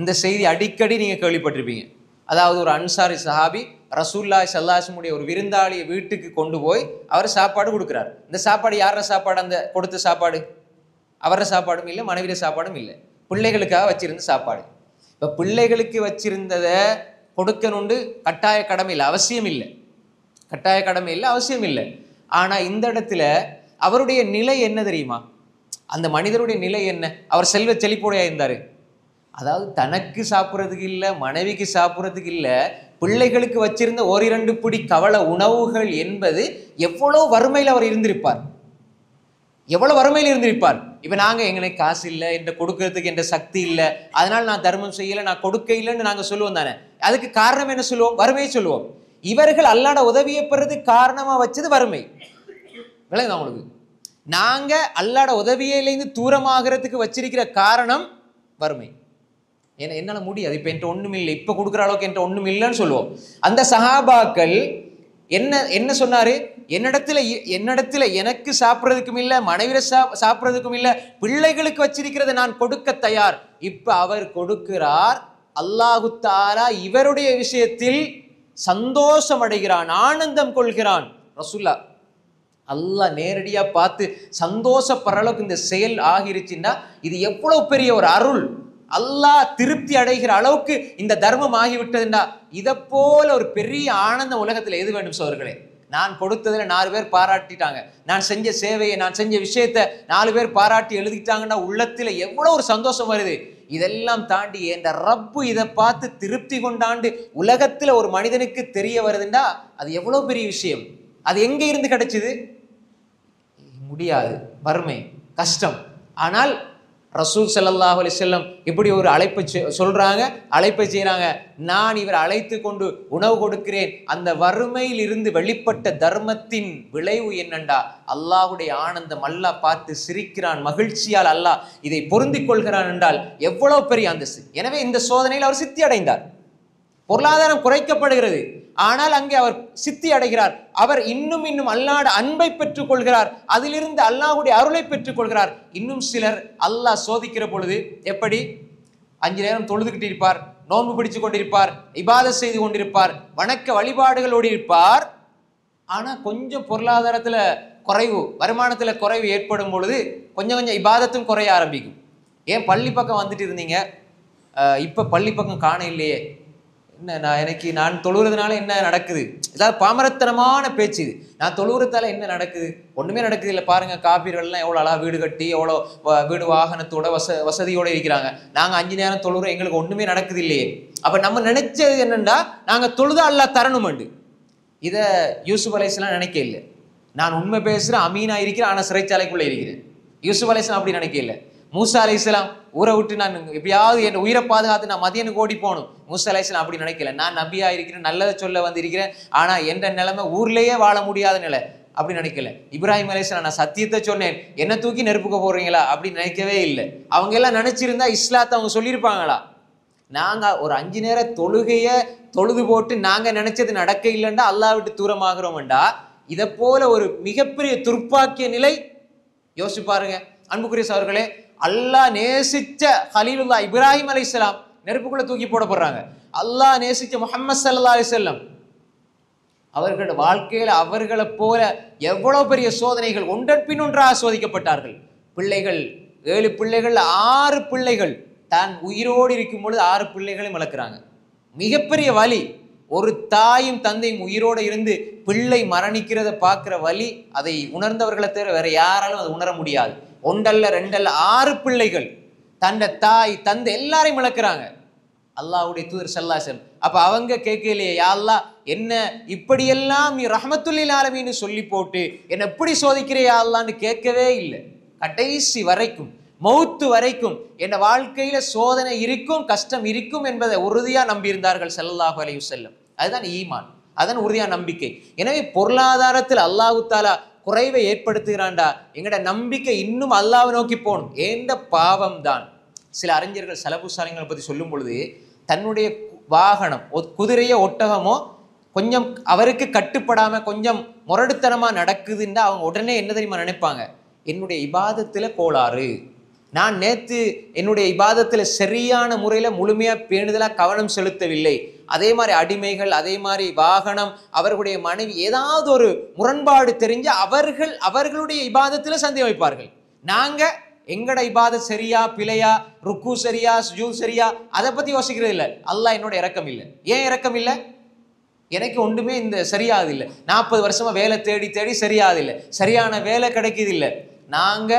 இந்த செய்தி அடிக்கடி நீங்க கேள்விப்பட்டிருப்பீங்க. அதாவது ஒரு அன்சாரி சஹாபி ரசூலுல்லாஹி ஸல்லல்லாஹு அலைஹி வஸல்லம் ஒரு விருந்தாளியை வீட்டுக்கு கொண்டு போய் அவர் சாப்பாடு கொடுக்கிறார். இந்த சாப்பாடு யார சாப்பாடு? அந்த கொடுத்த சாப்பாடு அவர சாப்பாடும் இல்லை, மனைவிய சாப்பாடும் இல்லை, பிள்ளைகளுக்காக வச்சிருந்த சாப்பாடு. இப்ப பிள்ளைகளுக்கு வச்சிருந்ததை கொடுக்கணுண்டு கட்டாய கடமை இல்லை, அவசியம் இல்லை, கட்டாய கடமை இல்லை, அவசியம் இல்லை. ஆனா இந்த இடத்துல அவருடைய நிலை என்ன தெரியுமா? அந்த மனிதருடைய நிலை என்ன? அவர் செல்வ செழிப்போடையா இருந்தாரு. அதாவது தனக்கு சாப்பிட்றதுக்கு இல்லை, மனைவிக்கு சாப்பிட்றதுக்கு இல்லை, பிள்ளைகளுக்கு வச்சிருந்த 1-2 பிடி கவல உணவுகள் என்பது எவ்வளவு வறுமையில் அவர் இருந்திருப்பார், எவ்வளவு வறுமையில் இருந்திருப்பார். இப்ப நாங்க எங்களுக்கு காசு இல்லை, என்ற கொடுக்கறதுக்கு என்ற சக்தி இல்லை, அதனால நான் தர்மம் செய்யலை, நான் கொடுக்க இல்லைன்னு நாங்க சொல்லுவோம் தானே. அதுக்கு காரணம் என்ன சொல்லுவோம்? வறுமையை சொல்லுவோம். இவர்கள் அல்லாஹ்வோட உதவியை பெறதுக்கு காரணமா வச்சது வறுமை. விளங்குதா உங்களுக்கு? நாங்க அல்லாஹ்வோட உதவியிலிருந்து தூரமாகிறதுக்கு வச்சிருக்கிற காரணம் வறுமை. ஏன்னா என்னால முடியாது, இப்ப என்கிட்ட ஒண்ணும் இல்லை, இப்ப கொடுக்குற அளவுக்கு என்கிட்ட ஒண்ணும் இல்லைன்னு சொல்லுவோம். அந்த சஹாபாக்கள் என்ன சொன்னாரு? என்னிடத்துல எனக்கு சாப்பிட்றதுக்கும் இல்லை, மனைவியில சாப்பிட்றதுக்கும் இல்லை, பிள்ளைகளுக்கு வச்சிருக்கிறத நான் கொடுக்க தயார். இப்ப அவர் கொடுக்கிறார். அல்லாஹு தஆலா இவருடைய விஷயத்தில் சந்தோஷம் அடைகிறான், ஆனந்தம் கொள்கிறான். ரசூலுல்லாஹ் அல்லாஹ் நேரடியா பார்த்து சந்தோஷப்படுற அளவுக்கு இந்த செயல் ஆகிருச்சுன்னா இது எவ்வளவு பெரிய ஒரு அருள். அல்லாஹ் திருப்தி அடைகிற அளவுக்கு இந்த தர்மம் ஆகிவிட்டதுன்னா இதை போல ஒரு பெரிய ஆனந்தம் உலகத்துல எது வேண்டும் சோர்களே? நான் கொடுத்ததுல 4 பேர் பாராட்டிட்டாங்க, நான் செஞ்ச சேவையை, நான் செஞ்ச விஷயத்த 4 பேர் பாராட்டி எழுதிட்டாங்கன்னா உள்ளத்துல எவ்வளவு ஒரு சந்தோஷம் வருது. இதெல்லாம் தாண்டி என்ற ரப்பு இதை பார்த்து திருப்தி கொண்டாண்டு உலகத்துல ஒரு மனிதனுக்கு தெரிய வருதுன்னா அது எவ்வளவு பெரிய விஷயம். அது எங்க இருந்து கிடைச்சது? முடியாது, வறுமை, கஷ்டம். ஆனால் ரசூல் ஸல்லல்லாஹு அலைஹி வஸல்லம் இப்படி ஒரு அழைப்பை செய்கிறாங்க. நான் இவர் அழைத்து கொண்டு உணவு கொடுக்கிறேன். அந்த வறுமையில் இருந்து வெளிப்பட்ட தர்மத்தின் விளைவு என்னண்டா, அல்லாஹுடைய ஆனந்தம். அல்லாஹ் பார்த்து சிரிக்கிறான், மகிழ்ச்சியால் அல்லாஹ் இதை பொருந்திக் கொள்கிறான் என்றால் எவ்வளவு பெரிய அந்தஸ்து. எனவே இந்த சோதனையில் அவர் சித்தி அடைந்தார். பொருளாதாரம் குறைக்கப்படுகிறது, ஆனால் அங்கே அவர் சித்தி அடைகிறார். அவர் இன்னும் அல்லாஹ்வுடைய அன்பை பெற்றுக் கொள்கிறார், அதிலிருந்து அல்லாஹ்வுடைய அருளை பெற்றுக் கொள்கிறார். இன்னும் சிலர் அல்லாஹ் சோதிக்கிற பொழுது எப்படி 5 நேரம் தொழுதுகிட்டு இருப்பார், நோன்பு பிடிச்சு கொண்டிருப்பார், இபாதத் செய்து கொண்டிருப்பார், வணக்க வழிபாடுகளோடு இருப்பார். ஆனா கொஞ்சம் பொருளாதாரத்துல குறைவு, வருமானத்துல குறைவு ஏற்படும் பொழுது கொஞ்சம் இபாதத்தும் குறைய ஆரம்பிக்கும். ஏன் பள்ளி பக்கம் வந்துட்டு இருந்தீங்க, இப்ப பள்ளி பக்கம் காண இல்லையே, என்ன நான் தொழுகிறதுனால என்ன நடக்குது? ஏதாவது பாமரத்தனமான பேச்சு இது. நான் தொழுகிறதால என்ன நடக்குது? ஒண்ணுமே நடக்குது இல்லை. பாருங்க, காபீர்கள்லாம் எவ்வளோ அழகா வீடு கட்டி எவ்வளோ வீடு வாகனத்தோட வசதியோட இருக்கிறாங்க. நாங்கள் 5 நேரம் தொழுகிறோம், எங்களுக்கு ஒண்ணுமே நடக்குது இல்லையே. அப்ப நம்ம நினைச்சது என்னண்டா, நாங்க தொழுதா அல்லாஹ் தரணுமெண்டு. இதை யூசுப் அலைஹிஸ்ஸலாம் நினைக்க இல்லை. நான் உண்மை பேசுறேன், அமீனா இருக்கிறேன், ஆனா சிறைச்சாலைக்குள்ள இருக்கிறேன். யூசுப் அலைஹிஸ்ஸலாம் அப்படி நினைக்க இல்லை. மூசா அலைஹிஸ்ஸலாம் ஊரை விட்டு நான் எப்படியாவது என் உயிரை பாதுகாத்து நான் மதியனுக்கு ஓடி போகணும். மூசா அலைஹிஸ்ஸலாம் அப்படி நினைக்கல. நான் நபியா இருக்கிறேன், நல்லதை சொல்ல வந்திருக்கிறேன், ஆனா என்ற நிலைமை ஊர்லயே வாழ முடியாத நிலை, அப்படி நினைக்கல. இப்ராஹிம் அலைஹிஸ்ஸலாம் நான் சத்தியத்தை சொன்னேன், என்ன தூக்கி நெருப்புக்க போறீங்களா அப்படி நினைக்கவே இல்லை. அவங்க எல்லாம் நினைச்சிருந்தா இஸ்லாத்தை அவங்க சொல்லியிருப்பாங்களா? நாங்க ஒரு 5 நேர தொழுகைய தொழுது போட்டு நாங்க நினைச்சது நடக்க இல்லைண்டா அல்லாஹ் விட்டு தூரமாகிறோம்டா. இதை போல ஒரு மிகப்பெரிய துர்ப்பாக்கிய நிலை யோசிச்சு பாருங்க. அன்புக்குரிய சகோதரர்களே, அல்லாஹ் நேசிச்ச கலீலுல்லாஹ் இப்ராஹிம் அலைஹிஸ்ஸலாம் நெருப்புக்குள்ள தூக்கி போடப்படுறாங்க. அல்லாஹ் நேசிச்ச முஹம்மது ஸல்லல்லாஹு அலைஹி வஸல்லம் அவர்களோட வாழ்க்கையில அவர்களை போல எவ்வளவு பெரிய சோதனைகள் ஒன்றன் பின் ஒன்றாக சோதிக்கப்பட்டார்கள். பிள்ளைகள் 7 பிள்ளைகள் 6 பிள்ளைகள் தான் உயிரோடு இருக்கும் பொழுது 6 பிள்ளைகளையும் வளர்க்குறாங்க. மிகப்பெரிய வலி. ஒரு தாயும் தந்தையும் உயிரோடு இருந்து பிள்ளை மரணிக்கிறத பார்க்கிற வலி, அதை உணர்ந்தவர்களை தவிர வேற யாராலும் அதை உணர முடியாது. 1 அல்ல 2 அல்ல 6 பிள்ளைகள் தன்னை தாய் தந்தை எல்லாரையும் இழக்கிறாங்க. அல்லாஹ்வுடைய தூதர் ஸல்லல்லாஹு அலைஹி வஸல்லம் அப்ப அவங்க கேட்கலையே, யா அல்லாஹ் என்ன இப்படியெல்லாம் நீ ரஹ்மத்துல்லில் ஆலமீன்னு சொல்லி போட்டு என்ன எப்படி சோதிக்கிறே யா அல்லாஹ்னு கேட்கவே இல்லை. கடைசி வரைக்கும், மௌத்து வரைக்கும் என் வாழ்க்கையில சோதனை இருக்கும், கஷ்டம் இருக்கும் என்பதை உறுதியா நம்பியிருந்தார்கள் ஸல்லல்லாஹு அலைஹி வஸல்லம். அதுதான் ஈமான், அதுதான் உறுதியான நம்பிக்கை. எனவே பொருளாதாரத்தில் அல்லாஹ் தஆலா குறைவை ஏற்படுத்துகிறான்டா, எங்கட நம்பிக்கை இன்னும் அல்லாஹ்வை நோக்கி போகணும். ஏண்ட பாவம் தான். சில அறிஞர்கள் சலபு சாலிங்களை பற்றி சொல்லும் பொழுது, தன்னுடைய வாகனம் குதிரையோ ஒட்டகமோ கொஞ்சம் அவருக்கு கட்டுப்படாம கொஞ்சம் முரடுத்தனமா நடக்குதுன்னா அவங்க உடனே என்ன தெரியுமா நினைப்பாங்க, என்னுடைய இபாதத்துல கோளாறு, நான் நேத்து என்னுடைய இபாதத்துல சரியான முறையில முழுமையா பேணுதலா கவனம் செலுத்தவில்லை. அதே மாதிரி அடிமைகள், அதே மாதிரி வாகனம், அவர்களுடைய மனைவி, ஏதாவது ஒரு முரண்பாடு தெரிஞ்ச அவர்களுடைய இபாதத்துல சந்தேகம் வைப்பார்கள். நாங்க எங்கட இபாதத் சரியா பிழையா, ருக்கு சரியா சுஜூத் சரியா, அதை பத்தி யோசிக்கிறது இல்லை. அல்லாஹ் என்னோட இரக்கம் இல்லை. ஏன் இரக்கம் இல்லை? எனக்கு ஒன்றுமே இந்த சரியாது இல்லை. 40 வருஷமா வேலை தேடி தேடி சரியாது இல்லை, சரியான வேலை கிடைக்குது இல்லை. நாங்க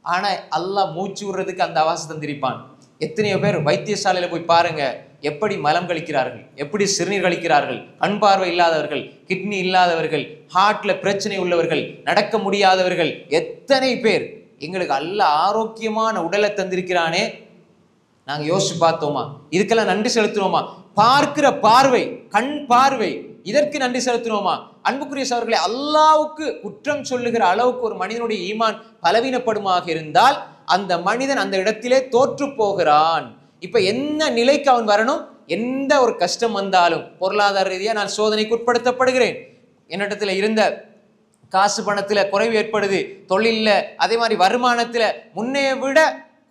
ஆனா அல்லாஹ் மூச்சு விடுறதுக்கு அந்த அவகாசம் தந்திருப்பான். எத்தனையோ பேர் வைத்தியசாலையில போய் பாருங்க, எப்படி மலம் கழிக்கிறார்கள், எப்படி சிறுநீர் கழிக்கிறார்கள். கண் பார்வை இல்லாதவர்கள், கிட்னி இல்லாதவர்கள், ஹார்ட்ல பிரச்சனை உள்ளவர்கள், நடக்க முடியாதவர்கள், எத்தனை பேர். எங்களுக்கு அல்லாஹ் ஆரோக்கியமான உடலை தந்திருக்கிறானே, நாங்க யோசிச்சு பார்த்தோமா? இதுக்கெல்லாம் நன்றி செலுத்துவோமா? பார்க்கிற பார்வை, கண் பார்வை, இதற்கு நன்றி செலுத்தினோமா? அன்புக்குரிய சகோதரர்களே, அல்லாஹ்வுக்கு குற்றம் சொல்லுகிற அளவுக்கு ஒரு மனிதனுடைய ஈமான் பலவீனப்படுமாக இருந்தால் அந்த மனிதன் அந்த இடத்திலே தோற்று போகிறான். இப்ப என்ன நிலைக்கு அவன் வரணும்? எந்த ஒரு கஷ்டம் வந்தாலும், பொருளாதார ரீதியா நான் சோதனைக்கு உட்படுத்தப்படுகிறேன், என்னிடத்துல இருந்த காசு பணத்துல குறைவு ஏற்படுது, தொழில்ல அதே மாதிரி வருமானத்துல முன்னைய விட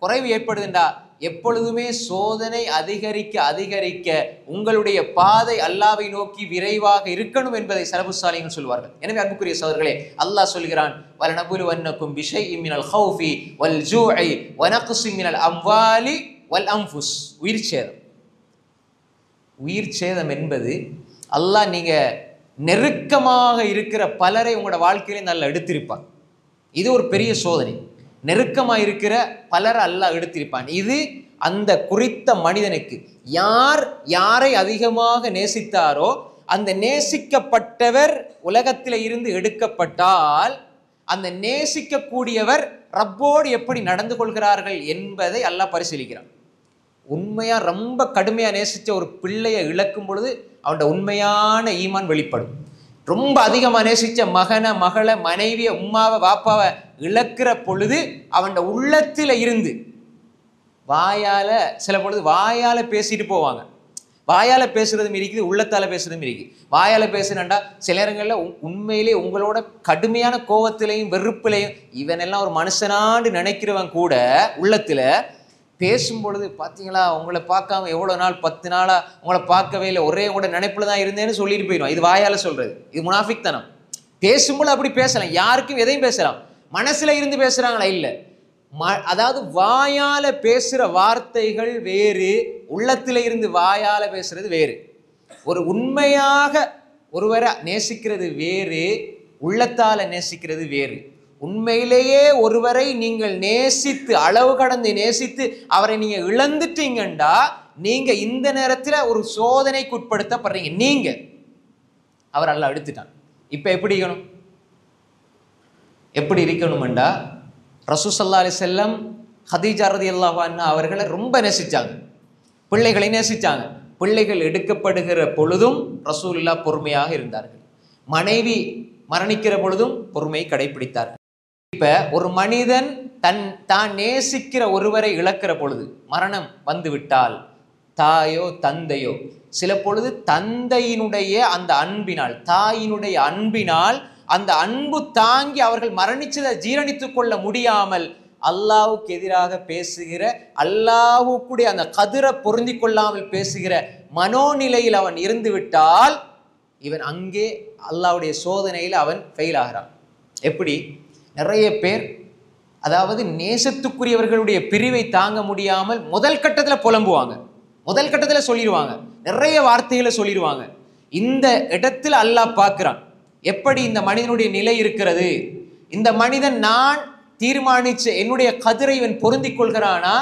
குறைவு ஏற்படுதுண்டா, எப்பொழுதுமே சோதனை அதிகரிக்க அதிகரிக்க உங்களுடைய பாதை அல்லாஹ்வை நோக்கி விரைவாக இருக்கணும் என்பதை சலபு சாலிஹீன் சொல்வார்கள். எனவே அன்புக்குரிய சகோதரர்களே, அல்லாஹ் சொல்கிறான், வலனபுலுவன்னக்கும் பிஷைஇம் மினல் ஹௌஃபி வல் ஜூஇ வ நக்ஸின் மினல் அம்வாலி வல் அன்ஃபுஸ். உயிர் சேதம் என்பது அல்லாஹ் நீங்க நெருக்கமாக இருக்கிற பலரை உங்களோட வாழ்க்கையிலே நல்லா எடுத்திருப்பான். இது ஒரு பெரிய சோதனை. நெருக்கமாக இருக்கிற பலரை அல்லாஹ் எடுத்திருப்பான். இது அந்த குறித்த மனிதனுக்கு யாரை அதிகமாக நேசித்தாரோ அந்த நேசிக்கப்பட்டவர் உலகத்தில் இருந்து எடுக்கப்பட்டால் அந்த நேசிக்கக்கூடியவர் ரப்போடு எப்படி நடந்து கொள்கிறார்கள் என்பதை அல்லாஹ் பரிசீலிக்கிறான். உண்மையா ரொம்ப கடுமையா நேசிச்ச ஒரு பிள்ளையை இழக்கும் பொழுது அவனோட உண்மையான ஈமான் வெளிப்படும். ரொம்ப அதிகமாக நேசிச்ச மகனை, மகளை, மனைவியை, உம்மாவை, வாப்பாவை இழக்கிற பொழுது அவனோட உள்ளத்தில் இருந்து வாயால சில பொழுது வாயால பேசிட்டு போவாங்க. வாயால பேசுறதும் இருக்குது, உள்ளத்தால பேசுறதும் இருக்குது. வாயால பேசுனண்டா சில நேரங்களில் உண்மையிலே உங்களோட கடுமையான கோபத்திலையும் வெறுப்பிலையும் இவனெல்லாம் ஒரு மனுஷனாண்டு நினைக்கிறவன் கூட உள்ளத்துல பேசும் பொழுது பார்த்தீங்களா உங்களை பார்க்காம எவ்வளோ நாள் 10 நாளாக உங்களை பார்க்கவே இல்லை, ஒரே உங்களோட நினைப்பில் தான் இருந்தேன்னு சொல்லிட்டு போயிடும். இது வாயால் சொல்கிறது, இது முனாஃபிக் தனம். பேசும்போது அப்படி பேசலாம், யாருக்கும் எதையும் பேசலாம். மனசில் இருந்து பேசுகிறாங்களா? இல்லை. அதாவது வாயால் பேசுகிற வார்த்தைகள் வேறு, உள்ளத்தில் இருந்து வாயால் பேசுறது வேறு. ஒரு உண்மையாக ஒருவரை நேசிக்கிறது வேறு, உள்ளத்தால் நேசிக்கிறது வேறு. உண்மையிலேயே ஒருவரை நீங்கள் நேசித்து, அளவு கடந்து நேசித்து அவரை நீங்க இழந்துட்டீங்கண்டா நீங்க இந்த நேரத்தில் ஒரு சோதனைக்கு உட்படுத்தப்படுறீங்க. நீங்க அவர் அல்லாஹ் எடுத்துட்டான். இப்ப எப்படி இருக்கணும்டா, ரசூல் ஸல்லல்லாஹு அலைஹி வஸல்லம் ஹதீஜா ரலியல்லாஹு அன்ஹா அவர்களை ரொம்ப நேசிச்சாங்க, பிள்ளைகளை நேசிச்சாங்க. பிள்ளைகள் எடுக்கப்படுகிற பொழுதும் ரசூலுல்லாஹ் பொறுமையாக இருந்தார்கள். மனைவி மரணிக்கிற பொழுதும் பொறுமையை கடைபிடித்தார்கள். இப்ப ஒரு மனிதன் தான் நேசிக்கிற ஒருவரை இழக்கிற பொழுது, மரணம் வந்து விட்டால், தாயோ தந்தையோ, சில பொழுது தந்தையினுடைய அந்த அன்பினால், தாயினுடைய அன்பினால் அந்த அன்பு தாங்கி அவர்கள் மரணிச்சதை ஜீரணித்துக் கொள்ள முடியாமல் அல்லாஹ்வுக்கு எதிராக பேசுகிற, அல்லாஹ்வுக்குடைய அந்த கதிரை பொருந்தி கொள்ளாமல் பேசுகிற மனோநிலையில் அவன் இருந்து விட்டால் இவன் அங்கே அல்லாஹ்வுடைய சோதனையில் அவன் ஃபெயில் ஆகிறான். எப்படி? நிறைய பேர் அதாவது நேசத்துக்குரியவர்களுடைய பிரிவை தாங்க முடியாமல் முதல் கட்டத்தில் புலம்புவாங்க, முதல் கட்டத்தில் சொல்லிடுவாங்க, நிறைய வார்த்தைகளை சொல்லிடுவாங்க. இந்த இடத்துல அல்லாஹ் பார்க்கிறான் எப்படி இந்த மனிதனுடைய நிலை இருக்கிறது. இந்த மனிதன் நான் தீர்மானிச்ச என்னுடைய கதிரை இவன் பொருந்தி கொள்கிறானா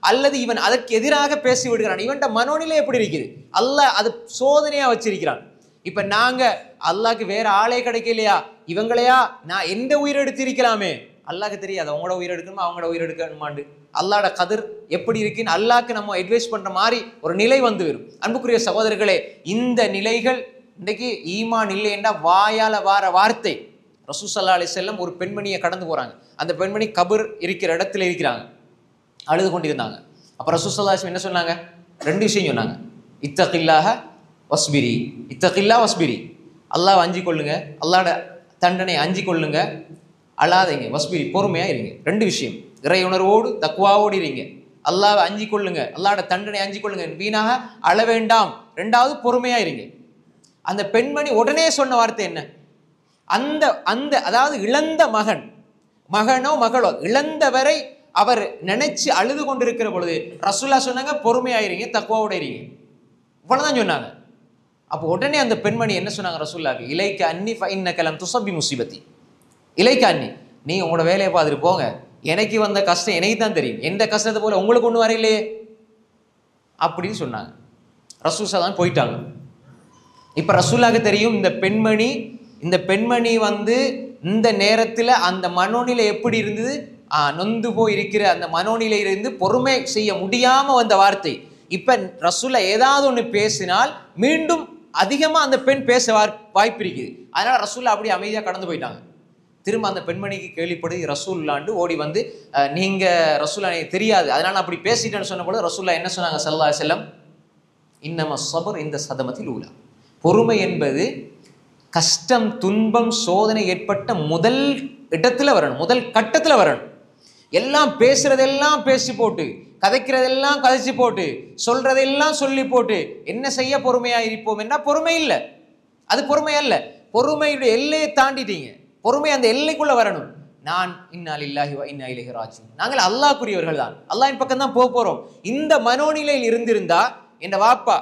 அல்லது இவன் அதற்கு எதிராக பேசி விடுகிறான், இவன்ட மனோநிலை எப்படி இருக்குது, அல்லாஹ் அது சோதனையா வச்சிருக்கிறான். இப்ப நாங்க அல்லாஹ்க்கு வேற ஆளே கிடைக்கலையா, இவங்களையா நான் எந்த உயிரை எடுத்திருக்கலாமே, அல்லாஹ்க்கு தெரியாது அவங்களோட உயிர் எடுக்கணுமா அவங்களோட உயிர் எடுக்கணுமாண்டு. அல்லாஹ்ட கதிர் எப்படி இருக்குன்னு அல்லாஹ்க்கு நம்ம அட்வைஸ் பண்ற மாதிரி ஒரு நிலை வந்து வரும். அன்புக்குரிய சகோதரர்களே, இந்த நிலைகள் இன்றைக்கு ஈமான் இல்லை என்றா வாயால வார வார்த்தை. ரசூல் ஸல்லல்லாஹு அலைஹி வஸல்லம் ஒரு பெண்மணியை கடந்து போறாங்க, அந்த பெண்மணி கபர் இருக்கிற இடத்துல இருக்கிறாங்க, அழுது கொண்டிருந்தாங்க. அப்ப ரசூல் ஸல்லல்லாஹு அலைஹி வஸல்லம் என்ன சொன்னாங்க? 2 விஷயம் சொன்னாங்க. இத்தகில்லாஹ வஸ்பிரி, இத்தகில்லா வஸ்பிரி, அல்லாஹ் அஞ்சி கொள்ளுங்க, அல்லாஹ்ட தண்டனை அஞ்சி கொள்ளுங்க, அழாதீங்க, வஸ்பிரி பொறுமையா இருங்க. 2 விஷயம், இறை உணர்வோடு தக்வாவோடு இருங்க, அல்லாஹ் அஞ்சி கொள்ளுங்க, அல்லாஹ்ட தண்டனை அஞ்சி கொள்ளுங்க, வீணாக அழ வேண்டாம், 2வது பொறுமையா இருங்க. அந்த பெண்மணி உடனே சொன்ன வார்த்தை என்ன? அந்த அந்த அதாவது இழந்த மகனோ மகளோ இழந்தவரை அவர் நினைச்சு அழுது கொண்டிருக்கிற பொழுது ரசூலுல்லாஹ் சொன்னாங்க பொறுமையாயிருங்க, தக்வாவோட இருங்க, இவ்வளவுதான் சொன்னாங்க. அப்போ உடனே அந்த பெண்மணி என்ன சொன்னாங்க ரசூலுல்லாஹ்க்கு? இலைக்க அன்னி ஃபஇன்னக லம் துஸப்பி முஸிபத்தி, இலைக்க அன்னி, நீ உங்களோட வேலையை பார்த்துட்டு போங்க, எனக்கு வந்த கஷ்டம் எனக்கு தான் தெரியும், எந்த கஷ்டத்தை போல உங்களுக்கு ஒன்றும் வரையிலையே அப்படின்னு சொன்னாங்க. ரசூல் ஸல்லல்லாஹு போயிட்டாங்க. இப்ப ரசூலுல்லாஹ்க்கு தெரியும் இந்த பெண்மணி வந்து இந்த நேரத்தில் அந்த மனோநிலை எப்படி இருந்தது, நொந்து போய் இருக்கிற அந்த மனோநிலையிலிருந்து பொறுமை செய்ய முடியாம வந்த வார்த்தை. இப்ப ரசூலுல்லாஹ் ஏதாவது ஒன்று பேசினால் மீண்டும் அதிகமா அந்த பெண் பேச வாய்ப்பு இருக்குது. அதனால ரசூலுல்லாஹ் அப்படி அமைதியா கடந்து போயிட்டாங்க. திரும்ப அந்த பெண்மணிக்கு கேள்விப்படி ரசூலுல்லாஹ் ஓடி வந்து, நீங்க ரசூலுல்லாஹ் எனக்கு தெரியாது அதனால நான் அப்படி பேசிட்டேன்னு சொன்ன போது ரசூலுல்லாஹ் என்ன சொன்னாங்க ஸல்லல்லாஹு அலைஹி வஸல்லம்? இன்னம ஸபர் இந்த சதமத்தில் ஊலா, பொறுமை என்பது கஷ்டம் துன்பம் சோதனை ஏற்பட்ட முதல் இடத்துல வரணும், முதல் கட்டத்துல வரணும். எல்லாம் பேசுறதெல்லாம் பேசி போட்டு, கதைக்கிறதெல்லாம் கதைச்சு போட்டு, சொல்றதெல்லாம் சொல்லி போட்டு என்ன செய்ய பொறுமையா இருப்போம் என்ன? பொறுமை இல்லை, அது பொறுமை அல்ல. பொறுமையுடைய எல்லையை தாண்டிட்டீங்க, பொறுமை அந்த எல்லைக்குள்ள வரணும். நான் இன்னா லில்லாஹி வ இன்னா இலைஹி ராஜிஊன், நாங்கள் அல்லாஹ்க்குரியவர்கள் தான், அல்லாஹ்வின் பக்கம் தான் போறோம். இந்த மனோநிலையில் இருந்திருந்தா என் வாப்பா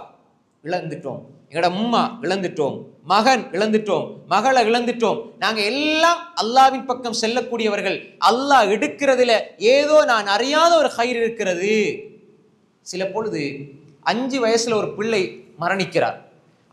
இழந்துட்டோம், எங்களோட அம்மா இழந்துட்டோம், மகன் இழந்துட்டோம், மகளை இழந்துட்டோம், நாங்க எல்லாம் அல்லாஹ்வின் பக்கம் செல்லக்கூடியவர்கள், அல்லாஹ் எடுக்கிறதுல ஏதோ நான் அறியாத ஒரு கயிறு இருக்கிறது. சில பொழுது 5 வயசுல ஒரு பிள்ளை மரணிக்கிறார்,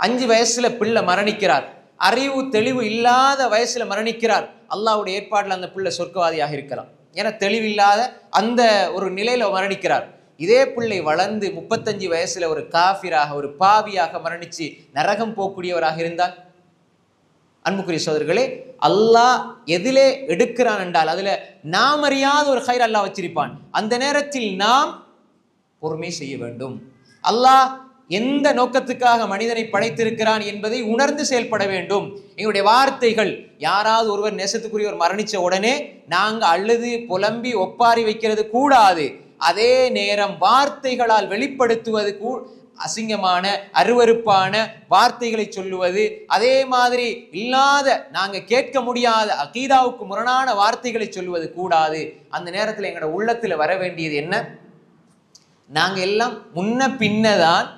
5 வயசுல பிள்ளை மரணிக்கிறார், அறிவு தெளிவு இல்லாத வயசுல மரணிக்கிறார். அல்லாஹ்வுடைய ஏற்பாட்டில் அந்த பிள்ளை சொர்க்கவாதியாக இருக்கலாம். ஏன்னா தெளிவில்லாத அந்த ஒரு நிலையில மரணிக்கிறார். இதே பிள்ளை வளர்ந்து 35 வயசுல ஒரு காஃபிராக, ஒரு பாவியாக மரணிச்சு நரகம் போகக்கூடியவராக இருந்தால், அன்புக்குரிய சகோதரர்களே, அல்லாஹ் எதிலே எடுக்கிறான் என்றால் அதுல நாம் அறியாத ஒரு ஹைர் அல்லாஹ் வச்சிருப்பான். அந்த நேரத்தில் நாம் பொறுமை செய்ய வேண்டும். அல்லாஹ் எந்த நோக்கத்துக்காக மனிதனை படைத்திருக்கிறான் என்பதை உணர்ந்து செயல்பட வேண்டும். எங்களுடைய வார்த்தைகள், யாராவது ஒருவர் நேசத்துக்குரியவர் மரணிச்ச உடனே நாங்க அழுது புலம்பி ஒப்பாரி வைக்கிறது கூடாது. அதே நேரம் வார்த்தைகளால் வெளிப்படுத்துவது அசிங்கமான அருவருப்பான வார்த்தைகளை சொல்லுவது, அதே மாதிரி இல்லாத நாங்க கேட்க முடியாத அகீதாவுக்கு முரணான வார்த்தைகளை சொல்லுவது கூடாது. அந்த நேரத்தில் எங்களோட உள்ளத்துல வர வேண்டியது என்ன? நாங்க எல்லாம் முன்ன பின்னதான்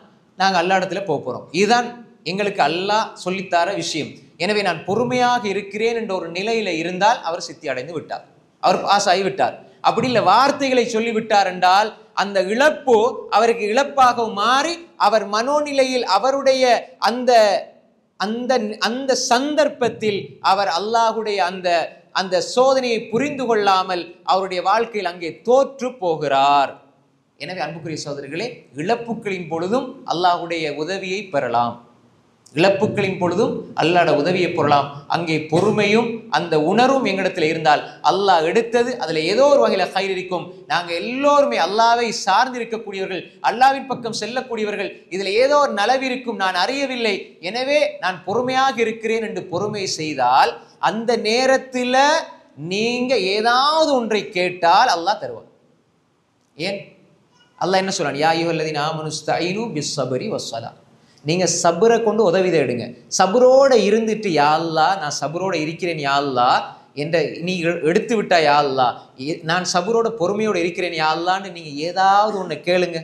நாங்க அல்லா இடத்துல போறோம். இதுதான் எங்களுக்கு அல்லாஹ் சொல்லித்தார விஷயம். எனவே நான் பொறுமையாக இருக்கிறேன் என்ற ஒரு நிலையில இருந்தால் அவர் சித்தி அடைந்து விட்டார், அவர் பாஸ் ஆகி விட்டார். அப்படி இல்லை, வார்த்தைகளை சொல்லிவிட்டார் என்றால் அந்த இழப்பு அவருக்கு இழப்பாக மாறி அவர் மனோநிலையில் அவருடைய அந்த அந்த அந்த சந்தர்ப்பத்தில் அவர் அல்லாஹுடைய அந்த அந்த சோதனையை புரிந்து கொள்ளாமல் அவருடைய வாழ்க்கையில் அங்கே தோற்று போகிறார். எனவே அன்புக்குரிய சகோதரர்களே, இழப்புகளின் பொழுதும் அல்லாஹுடைய உதவியை பெறலாம். இழப்புகளின் பொழுதும் அல்லாஹ்வுடைய உதவியை பெறலாம். அங்கே பொறுமையும் அந்த உணர்வும் எங்களிடத்தில் இருந்தால் அல்லாஹ் எடுத்தது அதுல ஏதோ ஒரு வகையில ஹைர் இருக்கும். நாங்க எல்லோருமே அல்லாஹ்வை சார்ந்து இருக்கக்கூடியவர்கள், அல்லாஹ்வின் பக்கம் செல்லக்கூடியவர்கள். இதுல ஏதோ ஒரு நலவிருக்கும், நான் அறியவில்லை, எனவே நான் பொறுமையாக இருக்கிறேன் என்று பொறுமை செய்தால் அந்த நேரத்துல நீங்க ஏதாவது ஒன்றை கேட்டால் அல்லாஹ் தருவான். ஏன் அல்லாஹ் என்ன சொல்றான்? யா அய்யுஹல்லதீன ஆமனு ஸ்தஈனு பிஸ்ஸப்ரி வஸ்ஸலா. நீங்க சபரை கொண்டு உதவி தேடுங்க. சபரோட இருந்துட்டு, யா அல்லாஹ் நான் சபரோட இருக்கிறேன், யா அல்லாஹ் என்ற நீ எடுத்து விட்டா, யா அல்லாஹ் நான் சபரோட பொறுமையோட இருக்கிறேன் யா அல்லாஹ்னு நீங்க ஏதாவது ஒன்று கேளுங்க,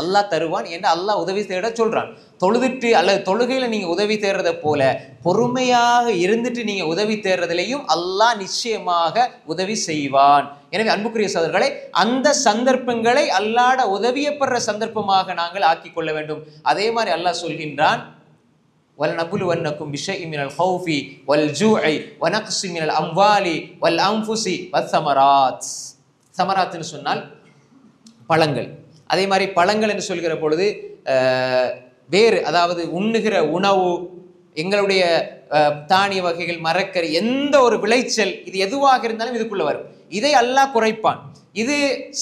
அல்லாஹ் தருவான் என்று அல்லாஹ் உதவி தேட சொல்றான். தொழுதுட்டு அல்லது தொழுகையில நீங்க உதவி தேடுறத போல பொறுமையாக இருந்துட்டு நீங்க உதவி தேடுறதுலையும் அல்லாஹ் நிச்சயமாக உதவி செய்வான். எனவே அன்புக்குரிய சகோதரர்களே, அந்த சந்தர்ப்பங்களை அல்லாஹ்ட உதவியை பெற சந்தர்ப்பமாக நாங்கள் ஆக்கி கொள்ள வேண்டும். அதே மாதிரி அல்லாஹ் சொல்கின்றான், வல்நபுலுவன்னக்கும் பிஷைஇன் மினல் ஹௌஃபி வல்ஜூஇ வனக்ஸின் மினல் அம்வாலி வல் அன்ஃபுஸி வஸ்ஸமராத். சமராத்னு சொன்னால் பழங்கள். அதே மாதிரி பழங்கள் என்று சொல்கிற பொழுது வேறு, அதாவது உண்ணுகிற உணவு, எங்களுடைய தானிய வகைகள், மரக்கறி, எந்த ஒரு விளைச்சல், இது எதுவாக இருந்தாலும் இதுக்குள்ள வரும். இதை அல்லாஹ் குறைப்பான். இது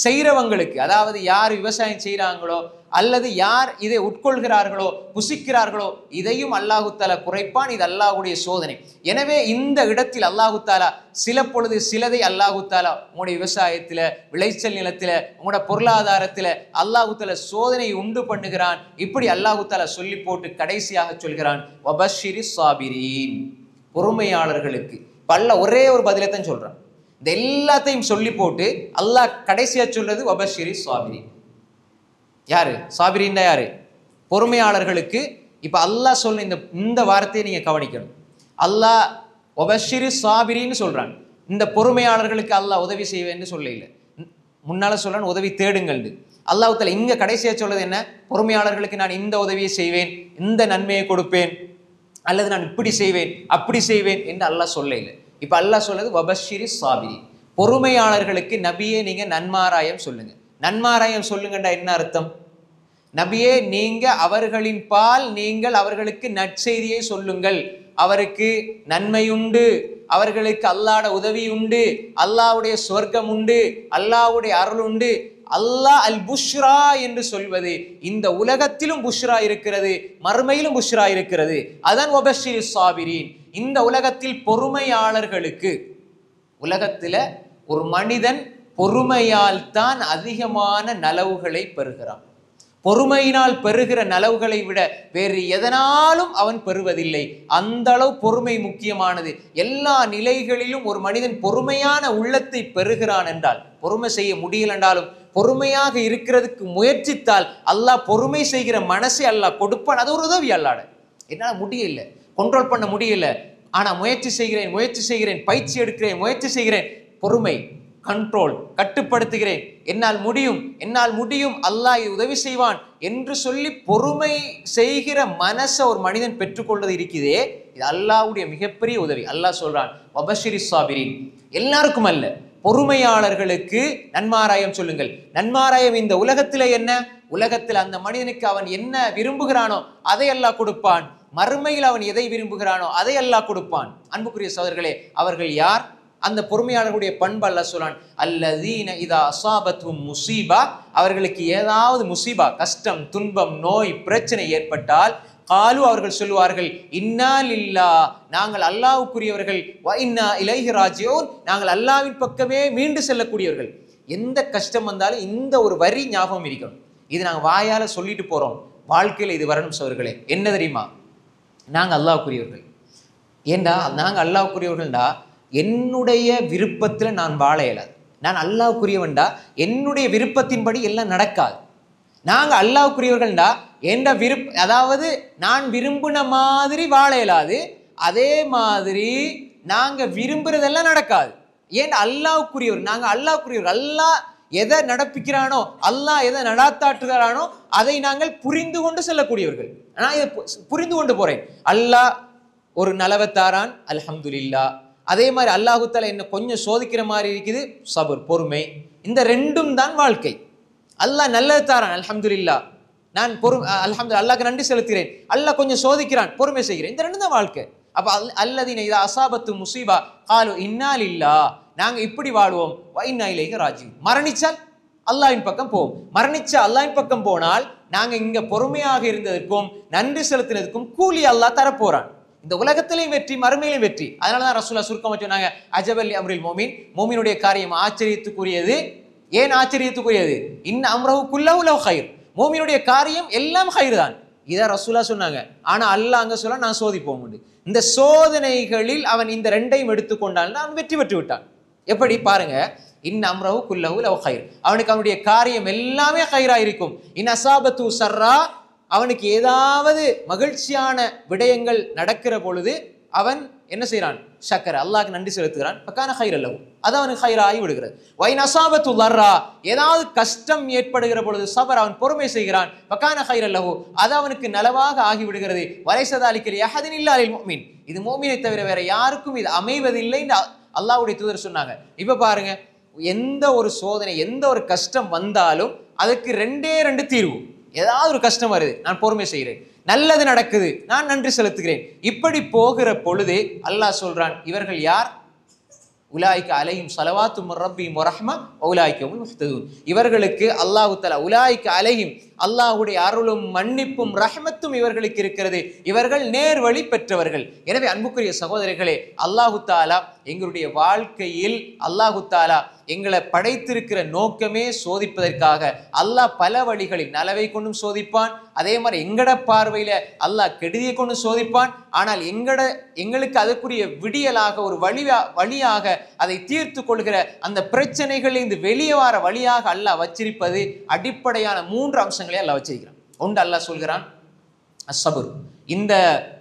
செய்கிறவங்களுக்கு, அதாவது யார் விவசாயம் செய்கிறாங்களோ அல்லது யார் இதை உட்கொள்கிறார்களோ புசிக்கிறார்களோ இதையும் அல்லாஹு தாலா குறைப்பான். இது அல்லாஹுடைய சோதனை. எனவே இந்த இடத்தில் அல்லாஹு தாலா சில பொழுது சிலதை அல்லாஹு தாலா உங்களுடைய விவசாயத்தில், விளைச்சல் நிலத்தில், உங்களோட பொருளாதாரத்தில் அல்லாஹு தாலா சோதனை உண்டு பண்ணுகிறான். இப்படி அல்லாஹு தாலா சொல்லி போட்டு கடைசியாக சொல்கிறான், வபஷிரி சாபிரீன், பொறுமையாளர்களுக்கு. பல்ல ஒரே ஒரு பதிலை தான் சொல்றான். இந்த எல்லாத்தையும் சொல்லி போட்டு அல்லாஹ் கடைசியா சொல்றது வபஷிரி சாபிரீன். யாரு சாபிரீன்? யாரு? பொறுமையாளர்களுக்கு. இப்ப அல்லாஹ் சொல்ல இந்த வார்த்தையை நீங்க கவனிக்கணும். அல்லாஹ் வபஷிரி சாபிரீன்னு சொல்றான். இந்த பொறுமையாளர்களுக்கு அல்லாஹ் உதவி செய்வேன்னு சொல்ல இல்லை, முன்னால சொல்றான் உதவி தேடுங்கள். அல்லாஹ் தஆலா இங்க கடைசியா சொல்றது என்ன? பொறுமையாளர்களுக்கு நான் இந்த உதவியை செய்வேன், இந்த நன்மையை கொடுப்பேன், அல்லது நான் இப்படி செய்வேன் அப்படி செய்வேன் என்று அல்லாஹ் சொல்ல இல்லை. இப்ப அல்லாஹ் சொல்றது வபஷிரி சாபிரீன், பொறுமையாளர்களுக்கு நபியே நீங்க நன்மாராயம் சொல்லுங்க. நன்மாராயம் சொல்லுங்கண்டா என்ன அர்த்தம்? நபியே நீங்க அவர்களின் பால் நீங்கள் அவர்களுக்கு நற்செய்தியை சொல்லுங்கள். அவருக்கு நன்மையுண்டு, அவர்களுக்கு அல்லாஹ்வுடைய உதவி உண்டு, அல்லாஹ்வுடைய சொர்க்கம் உண்டு, அல்லாஹ்வுடைய அருள் உண்டு. அல்லாஹ் அல் புஷ்ரா என்று சொல்வது இந்த உலகத்திலும் புஷ்ரா இருக்கிறது, மறுமையிலும் புஷ்ரா இருக்கிறது. அதான் வபஷிரி சாபிரீன். இந்த உலகத்தில் பொறுமையாளர்களுக்கு, உலகத்துல ஒரு மனிதன் பொறுமையால் தான் அதிகமான நலவுகளை பெறுகிறான். பொறுமையினால் பெறுகிற நலவுகளை விட வேறு எதனாலும் அவன் பெறுவதில்லை. அந்த அளவு பொறுமை முக்கியமானது. எல்லா நிலைகளிலும் ஒரு மனிதன் பொறுமையான உள்ளத்தை பெறுகிறான் என்றால், பொறுமை செய்ய முடியல என்றாலும் பொறுமையாக இருக்கிறதுக்கு முயற்சித்தால் அல்லாஹ் பொறுமை செய்கிற மனசை அல்லாஹ் கொடுப்பான். அது ஒரு உதவி. அல்லாட என்னால் முடியல, கண்ட்ரோல் பண்ண முடியல, ஆனா முயற்சி செய்கிறேன், பயிற்சி எடுக்கிறேன், முயற்சி செய்கிறேன். பொறுமை கண்ட்ரோல், கட்டுப்படுத்துகிறேன், என்னால் முடியும், அல்லாஹ் உதவி செய்வான் என்று சொல்லி பொறுமை செய்கிற மனசை ஒரு மனிதன் பெற்றுக்கொள்வது இருக்குதே, இது அல்லாஹ்வுடைய மிகப்பெரிய உதவி. அல்லாஹ் சொல்றான் வபஷிரி சாபிரின், எல்லாருக்கும் அல்ல, பொறுமையாளர்களுக்கு நன்மாராயம் சொல்லுங்கள். நன்மாராயம் இந்த உலகத்திலே என்ன, உலகத்தில் அந்த மனிதனுக்கு அவன் என்ன விரும்புகிறானோ அதை அல்லாஹ் கொடுப்பான், மறுமையில் அவன் எதை விரும்புகிறானோ அதை அல்லாஹ் கொடுப்பான். அன்புக்குரிய சகோதரர்களே, அவர்கள் யார்? அந்த பொறுமையாளர்களுடைய பண்பு அல்லாஹ் சொல்றான் அல்லதீன இதா அஸாபத்துஹும் முஸீபா, அவர்களுக்கு ஏதாவது முசீபா, கஷ்டம், துன்பம், நோய், பிரச்சனை ஏற்பட்டால் காலு, அவர்கள் சொல்லுவார்கள் இன்னா லில்லாஹ், நாங்கள் அல்லாஹ்வுக்குரியவர்கள், வ இன்னா இலைஹி ராஜிஊன், நாங்கள் அல்லாஹ்வின் பக்கமே மீண்டு செல்லக்கூடியவர்கள். எந்த கஷ்டம் வந்தாலும் இந்த ஒரு வரி ஞாபகம் இருக்கணும். இது நாங்கள் வாயால சொல்லிட்டு போறோம், வாழ்க்கையில் இது வரணும் சகோதரர்களே. என்ன தெரியுமா, நாங்கள் அல்லாஹ்வுக்குரியவர்கள். ஏண்டா நாங்கள் அல்லாஹ்வுக்குரியவர்கள்டா என்னுடைய விருப்பத்தில் நான் வாழ இயலாது. நான் அல்லாஹ்வுக்குரியவன்டா என்னுடைய விருப்பத்தின்படி எல்லாம் நடக்காது. நாங்கள் அல்லாஹ்வுக்குரியவர்கள்டா என்ற அதாவது நான் விரும்பின மாதிரி வாழ இயலாது, அதே மாதிரி நாங்கள் விரும்புறதெல்லாம் நடக்காது. ஏன் அல்லாஹ்வுக்குரியவர், நாங்கள் அல்லாஹ்வுக்குரியவர். அல்லாஹ் எதை நடப்பிக்கிறானோ, அல்லாஹ் எதை நடாத்தாட்டுகிறானோ அதை நாங்கள் புரிந்து கொண்டு செல்லக்கூடியவர்கள். நான் இதை புரிந்து கொண்டு போறேன். அல்லாஹ் ஒரு நலவத்தாரான், அல்ஹம்துலில்லாஹ். அதே மாதிரி அல்லாஹு தஆலா என்ன கொஞ்சம் சோதிக்கிற மாதிரி இருக்குது, சபர், பொறுமை. இந்த ரெண்டும் தான் வாழ்க்கை. அல்லாஹ் நல்லது தாரான், அல்ஹம்துலில்லாஹ், நான் அல்லாஹ்க்கு நன்றி செலுத்துகிறேன். அல்லாஹ் கொஞ்சம் சோதிக்கிறான், பொறுமை செய்கிறேன். இந்த ரெண்டும் தான் வாழ்க்கை. அப்ப அல்லதீன இதா அஸாபத்து முஸீபா காலு இன்னா லில்லாஹ், நாங்க இப்படி வாழ்வோம், வ இன்னா இலைஹி ராஜிஊன். மரணிச்சால் அல்லாஹ்வின் பக்கம் போவோம். மரணிச்சா அல்லாஹ்வின் பக்கம் போனால் நாங்க இங்க பொறுமையாக இருந்ததற்கும் நன்றி செலுத்தினதுக்கும் கூலி அல்லாஹ் தரப்போறான். இந்த உலகத்திலையும் வெற்றி, மறுமையிலும் வெற்றி. அதனாலதான் ரசூலுல்லாஹ் சுருக்கமா சொன்னாங்க அஜபல் அம்ரில் மோமின், மோமினுடைய காரியம் ஆச்சரியத்துக்குரியது. ஏன் ஆச்சரியத்துக்குரியது? இன்ன அம்ரஹு குல்லஹு லஹு கைர், மோமினுடைய காரியம் எல்லாம் கைர் தான். இதை ரசூலுல்லாஹ் சொன்னாங்க. ஆனா அல்லாஹ் அங்க சொல்ல நான் சோதிப்போம் உண்டு. இந்த சோதனைகளில் அவன் இந்த ரெண்டையும் எடுத்துக்கொண்டால் அவன் வெற்றி பெற்று விட்டான். எப்படி பாருங்க, இன்ன அம்ரஹு குல்லஹு லஹு கைர், அவனுக்கு அவனுடைய காரியம் எல்லாமே கைரா இருக்கும். இன் அஸாபத்து சர்ரா, அவனுக்கு ஏதாவது மகிழ்ச்சியான விடயங்கள் நடக்கிற பொழுது அவன் என்ன செய்யறான், ஷக்கர், அல்லாஹ்க்கு நன்றி செலுத்துகிறான், பக்கான கைர் அல்லவு, அது அவனுக்கு கைராகி விடுகிறது. வைன் அஸாபத்து லர்ரா, ஏதாவது கஷ்டம் ஏற்படுகிற பொழுது சபர், அவன் பொறுமை செய்கிறான், பக்கான கைர் அல்லவு, அது அவனுக்கு நலவாக ஆகிவிடுகிறது. வலைசதாலிக்கல் யஹதின் இல்லா லில் முஃமின், இது மோமினை தவிர வேற யாருக்கும் இது அமைவதில்லை என்று அல்லாஹ்வுடைய தூதர் சொன்னாங்க. இப்ப பாருங்க, எந்த ஒரு சோதனை, எந்த ஒரு கஷ்டம் வந்தாலும் அதுக்கு ரெண்டு தீர்வு. ஏதாவது ஒரு கஷ்டம் வருது, நான் பொறுமை செய்கிறேன். நல்லது நடக்குது, நான் நன்றி செலுத்துகிறேன். இப்படி போகிற பொழுது அல்லாஹ் சொல்றான், இவர்கள் யார்? உலாய்க அலைஹிம் ஸலவாத்து மிர் ரப்பிஹிம் வ ரஹ்மா வ உலாய்க ஹுமுல் முஹ்ததூன். இவர்களுக்கு அல்லாஹ் தஆலா உலாய்க அலைஹிம், அல்லாஹ்வுடைய அருளும் மன்னிப்பும் ரஹ்மத்தும் இவர்களுக்கு இருக்கிறது, இவர்கள் நேர்வழி பெற்றவர்கள். எனவே அன்புக்குரிய சகோதரர்களே, அல்லாஹ் தஆலா எங்களுடைய வாழ்க்கையில் அல்லாஹ் தஆலா எங்களை படைத்திருக்கிற நோக்கமே சோதிப்பதற்காக. அல்லாஹ் பல வழிகளில் நலவை கொண்டும் சோதிப்பான், அதே மாதிரி எங்கட பார்வையில அல்லாஹ் கெடுதியை கொண்டு சோதிப்பான். ஆனால் எங்களுக்கு அதற்குரிய விடியலாக ஒரு வழியாக அதை தீர்த்து கொள்கிற அந்த பிரச்சனைகளில் இருந்து வெளியே வர வழியாக அல்லாஹ் வச்சிருப்பது அடிப்படையான 3 அம்சங்களே அல்லாஹ் வச்சிருக்கிறான். ஒன்று அல்லாஹ் சொல்கிறான் அஸ்ஸபர், இந்த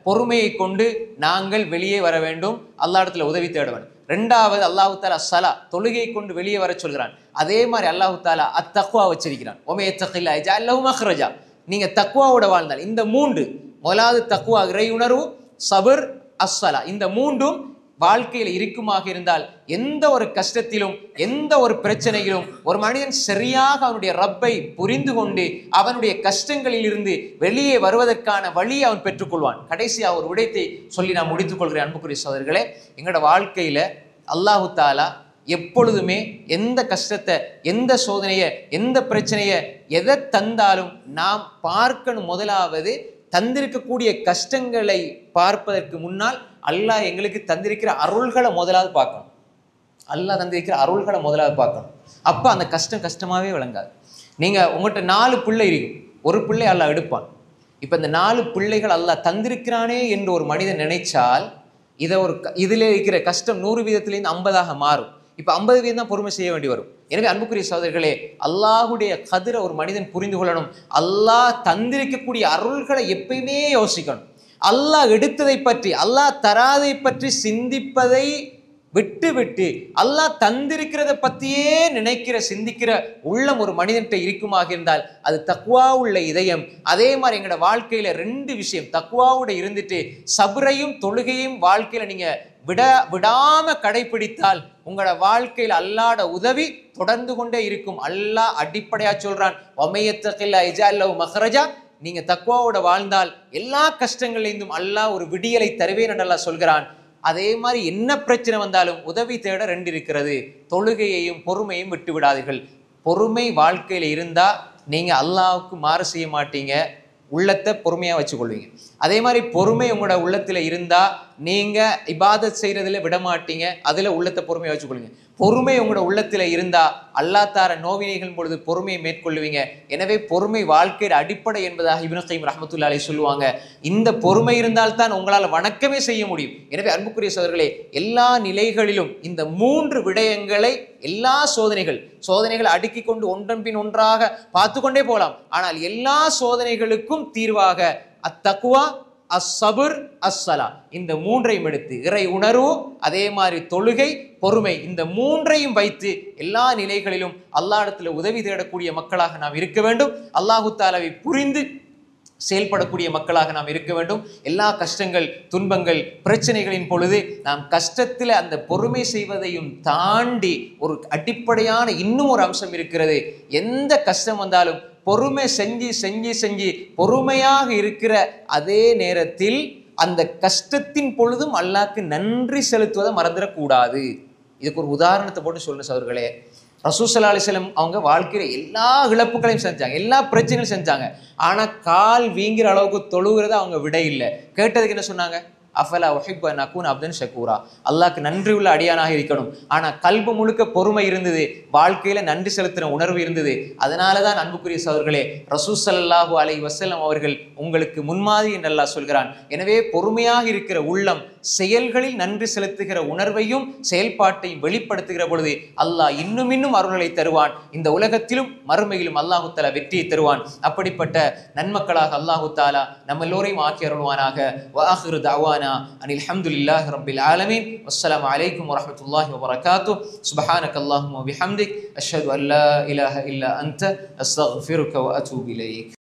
பொறுமையை கொண்டு நாங்கள் வெளியே வர வேண்டும், அல்லாஹ் இடத்துல உதவி தேடுவன். ரெண்டாவது அல்லாஹு தஆலா ஸலா, தொழுகை கொண்டு வெளியே வர சொல்கிறான். அதே மாதிரி அல்லாஹு தஆலா அத்தக்வா வச்சிருக்கிறான். ஒமே தக்கில்லா யஜஅல் லஹு மக்ரஜா, நீங்க தக்வாவோட வாழ்ந்தால் இந்த 3, முதலாவது தக்வா இறை உணர்வு, சபர், அஸ்ஸலா, இந்த 3ம் வாழ்க்கையில் இருக்குமாக இருந்தால் எந்த ஒரு கஷ்டத்திலும் எந்த ஒரு பிரச்சனையிலும் ஒரு மனிதன் சரியாக அவனுடைய ரப்பை புரிந்து கொண்டு அவனுடைய கஷ்டங்களில் இருந்து வெளியே வருவதற்கான வழியை அவன் பெற்றுக்கொள்வான். கடைசியாக ஒரு விடயத்தை சொல்லி நான் முடித்துக் கொள்கிறேன். அன்புக்குரிய சகோதரர்களே, எங்களோட வாழ்க்கையில அல்லாஹு தஆலா எப்பொழுதுமே எந்த கஷ்டத்தை, எந்த சோதனையை, எந்த பிரச்சனையை எதை தந்தாலும் நாம் பார்க்கணும். முதலாவது தந்திருக்கக்கூடிய கஷ்டங்களை பார்ப்பதற்கு முன்னால் அல்லாஹ் எங்களுக்கு தந்திருக்கிற அருள்களை முதலாவது பார்க்கணும். அல்லாஹ் தந்திருக்கிற அருள்களை முதலாவது பார்க்கணும். அப்போ அந்த கஷ்டம் கஷ்டமாகவே விளங்காது. நீங்கள் உங்கள்கிட்ட 4 பிள்ளை இருக்கும், ஒரு பிள்ளை அல்லாஹ் எடுப்பான். இப்போ இந்த 4 பிள்ளைகள் அல்லாஹ் தந்திருக்கிறானே என்று ஒரு மனிதன் நினைச்சால் இதில் இருக்கிற கஷ்டம் 100% 50ஆக மாறும். இப்போ 50% தான் பொறுமை செய்ய வேண்டி வரும். எனவே அன்புக்குரிய சகோதரர்களே, அல்லாஹுடைய கதிரை ஒரு மனிதன் புரிந்து கொள்ளணும். அல்லாஹ் தந்திருக்கக்கூடிய அருள்களை எப்பயுமே யோசிக்கணும். அல்லாஹ் எடுத்ததை பற்றி, அல்லாஹ் தராதை பற்றி சிந்திப்பதை விட்டு விட்டு அல்லாஹ் தந்திருக்கிறத பத்தியே நினைக்கிற சிந்திக்கிற உள்ளம் ஒரு மனிதன்கிட்ட இருக்குமாக இருந்தால் அது தக்வா உள்ள இதயம். அதே மாதிரி எங்களோட வாழ்க்கையில 2 விஷயம் தக்வாவோட இருந்துட்டு சபரையும் தொழுகையும் வாழ்க்கையில நீங்க விடாம கடைபிடித்தால் உங்களோட வாழ்க்கையில் அல்லாஹ்ட உதவி தொடர்ந்து கொண்டே இருக்கும். அல்லாஹ் அடிப்படையா சொல்றான், வமையத்தகில்லா யஜஅல் லஹு மக்ரஜா. நீங்க தக்வாவோட வாழ்ந்தால் எல்லா கஷ்டங்களிலிருந்தும் அல்லாஹ் ஒரு விடியலை தருவேன் என்று அல்லாஹ் சொல்கிறான். அதே மாதிரி என்ன பிரச்சனை வந்தாலும் உதவி தேட 2 இருக்கிறது. தொழுகையையும் பொறுமையும் விட்டு விடாதீர்கள். பொறுமை வாழ்க்கையில இருந்தா நீங்க அல்லாஹ்வுக்கு மாறு செய்ய மாட்டீங்க, உள்ளத்தை பொறுமையா வச்சுக்கொள்வீங்க. அதே மாதிரி பொறுமை உங்களோட உள்ளத்துல இருந்தா நீங்க இபாதத் செய்யறதுல விட மாட்டீங்க, அதுல உள்ளத்தை பொறுமையா வச்சுக்கொள்வீங்க. பொறுமை உங்களோட உள்ளத்துல இருந்தா அல்லாஹ் தார நோவினைகள் பொழுது பொறுமையை மேற்கொள்வீங்க. எனவே பொறுமை வாழ்க்கையின் அடிப்படை என்பதாக இப்னு கைம் ரஹ்மத்துல்லாஹி அலைஹி சொல்லுவாங்க. இந்த பொறுமை இருந்தால்தான் உங்களால் வணக்கமே செய்ய முடியும். எனவே அன்புக்குரிய சகோதரர்களே, எல்லா நிலைகளிலும் இந்த 3 விடயங்களை எல்லா சோதனைகள் அடுக்கி கொண்டு ஒன்றன் பின் ஒன்றாக பார்த்து கொண்டே போகலாம். ஆனால் எல்லா சோதனைகளுக்கும் தீர்வாக அத்தக்வா, அஸ்ஸபுர், அஸ்ஸலா, இந்த 3ஐயும் எடுத்து இறை உணர்வு, அதே மாதிரி தொழுகை, பொறுமை, இந்த 3ஐயும் வைத்து எல்லா நிலைகளிலும் அல்லாஹ்விடத்துல உதவி தேடக்கூடிய மக்களாக நாம் இருக்க வேண்டும். அல்லாஹு தஆலாவை புரிந்து செயல்படக்கூடிய மக்களாக நாம் இருக்க வேண்டும். எல்லா கஷ்டங்கள், துன்பங்கள், பிரச்சனைகளின் பொழுது நாம் கஷ்டத்தில் அந்த பொறுமை செய்வதையும் தாண்டி ஒரு அடிப்படையான இன்னும் ஒரு அம்சம் இருக்கிறது. எந்த கஷ்டம் வந்தாலும் பொறுமை செஞ்சு பொறுமையாக இருக்கிற அதே நேரத்தில் அந்த கஷ்டத்தின் பொழுதும் அல்லாஹ்க்கு நன்றி செலுத்துவதை மறந்துடக்கூடாது. இதுக்கு ஒரு உதாரணத்தை போட்டு சொல்லணும் சகோதரர்களே. ரசூல் ஸல்லல்லாஹு அலைஹி வஸல்லம் அவங்க வாழ்க்கையில எல்லா இழப்புகளையும் செஞ்சாங்க, எல்லா பிரச்சனையும் செஞ்சாங்க. ஆனா கால் வீங்கிற அளவுக்கு தொழுகிறத அவங்க விட இல்லை. கேட்டதுக்கு என்ன சொன்னாங்க? அஃபலா உஹிப்பு அன் அகூன அப்தன் ஷக்கூரா. அல்லாஹ்க்கு நன்றி உள்ள அடியானாக இருக்கணும். ஆனா கல்பு முழுக்க பொறுமை இருந்தது, வாழ்க்கையில நன்றி செலுத்தின உணர்வு இருந்தது. அதனாலதான் அன்புக்குரிய சகோதரர்களே, ரசூல் ஸல்லல்லாஹு அலைஹி வஸல்லம் அவர்கள் உங்களுக்கு முன்மாதிரி என்று அல்லாஹ் சொல்கிறான். எனவே பொறுமையாக இருக்கிற உள்ளம் செயல்களில் நன்றி செலுத்துகிற உணர்வையும் செயல்பாட்டையும் வெளிப்படுத்துகிற பொழுது அல்லாஹ் இன்னும் அருளை தருவான். இந்த உலகத்திலும் மறுமையிலும் அல்லாஹு தஆலா வெற்றியை தருவான். அப்படிப்பட்ட நன்மக்களாக அல்லாஹு தஆலா நம்ம எல்லோரையும் ஆக்கி அருள்வானாக. வஆகிரு தஅவானா அனில் ஹம்துலில்லாஹி ரப்பில் ஆலமீன். வஸ்ஸலாமு அலைக்கும் வரஹ்மத்துல்லாஹி வபரகாத்துஹு. சுப்ஹானக்கல்லாஹும்ம வபிஹம்திக் அஷ்ஹது அன் லா இலாஹா இல்லா அன்த அஸ்தக்ஃபிருக வஅதூபு இலைக்.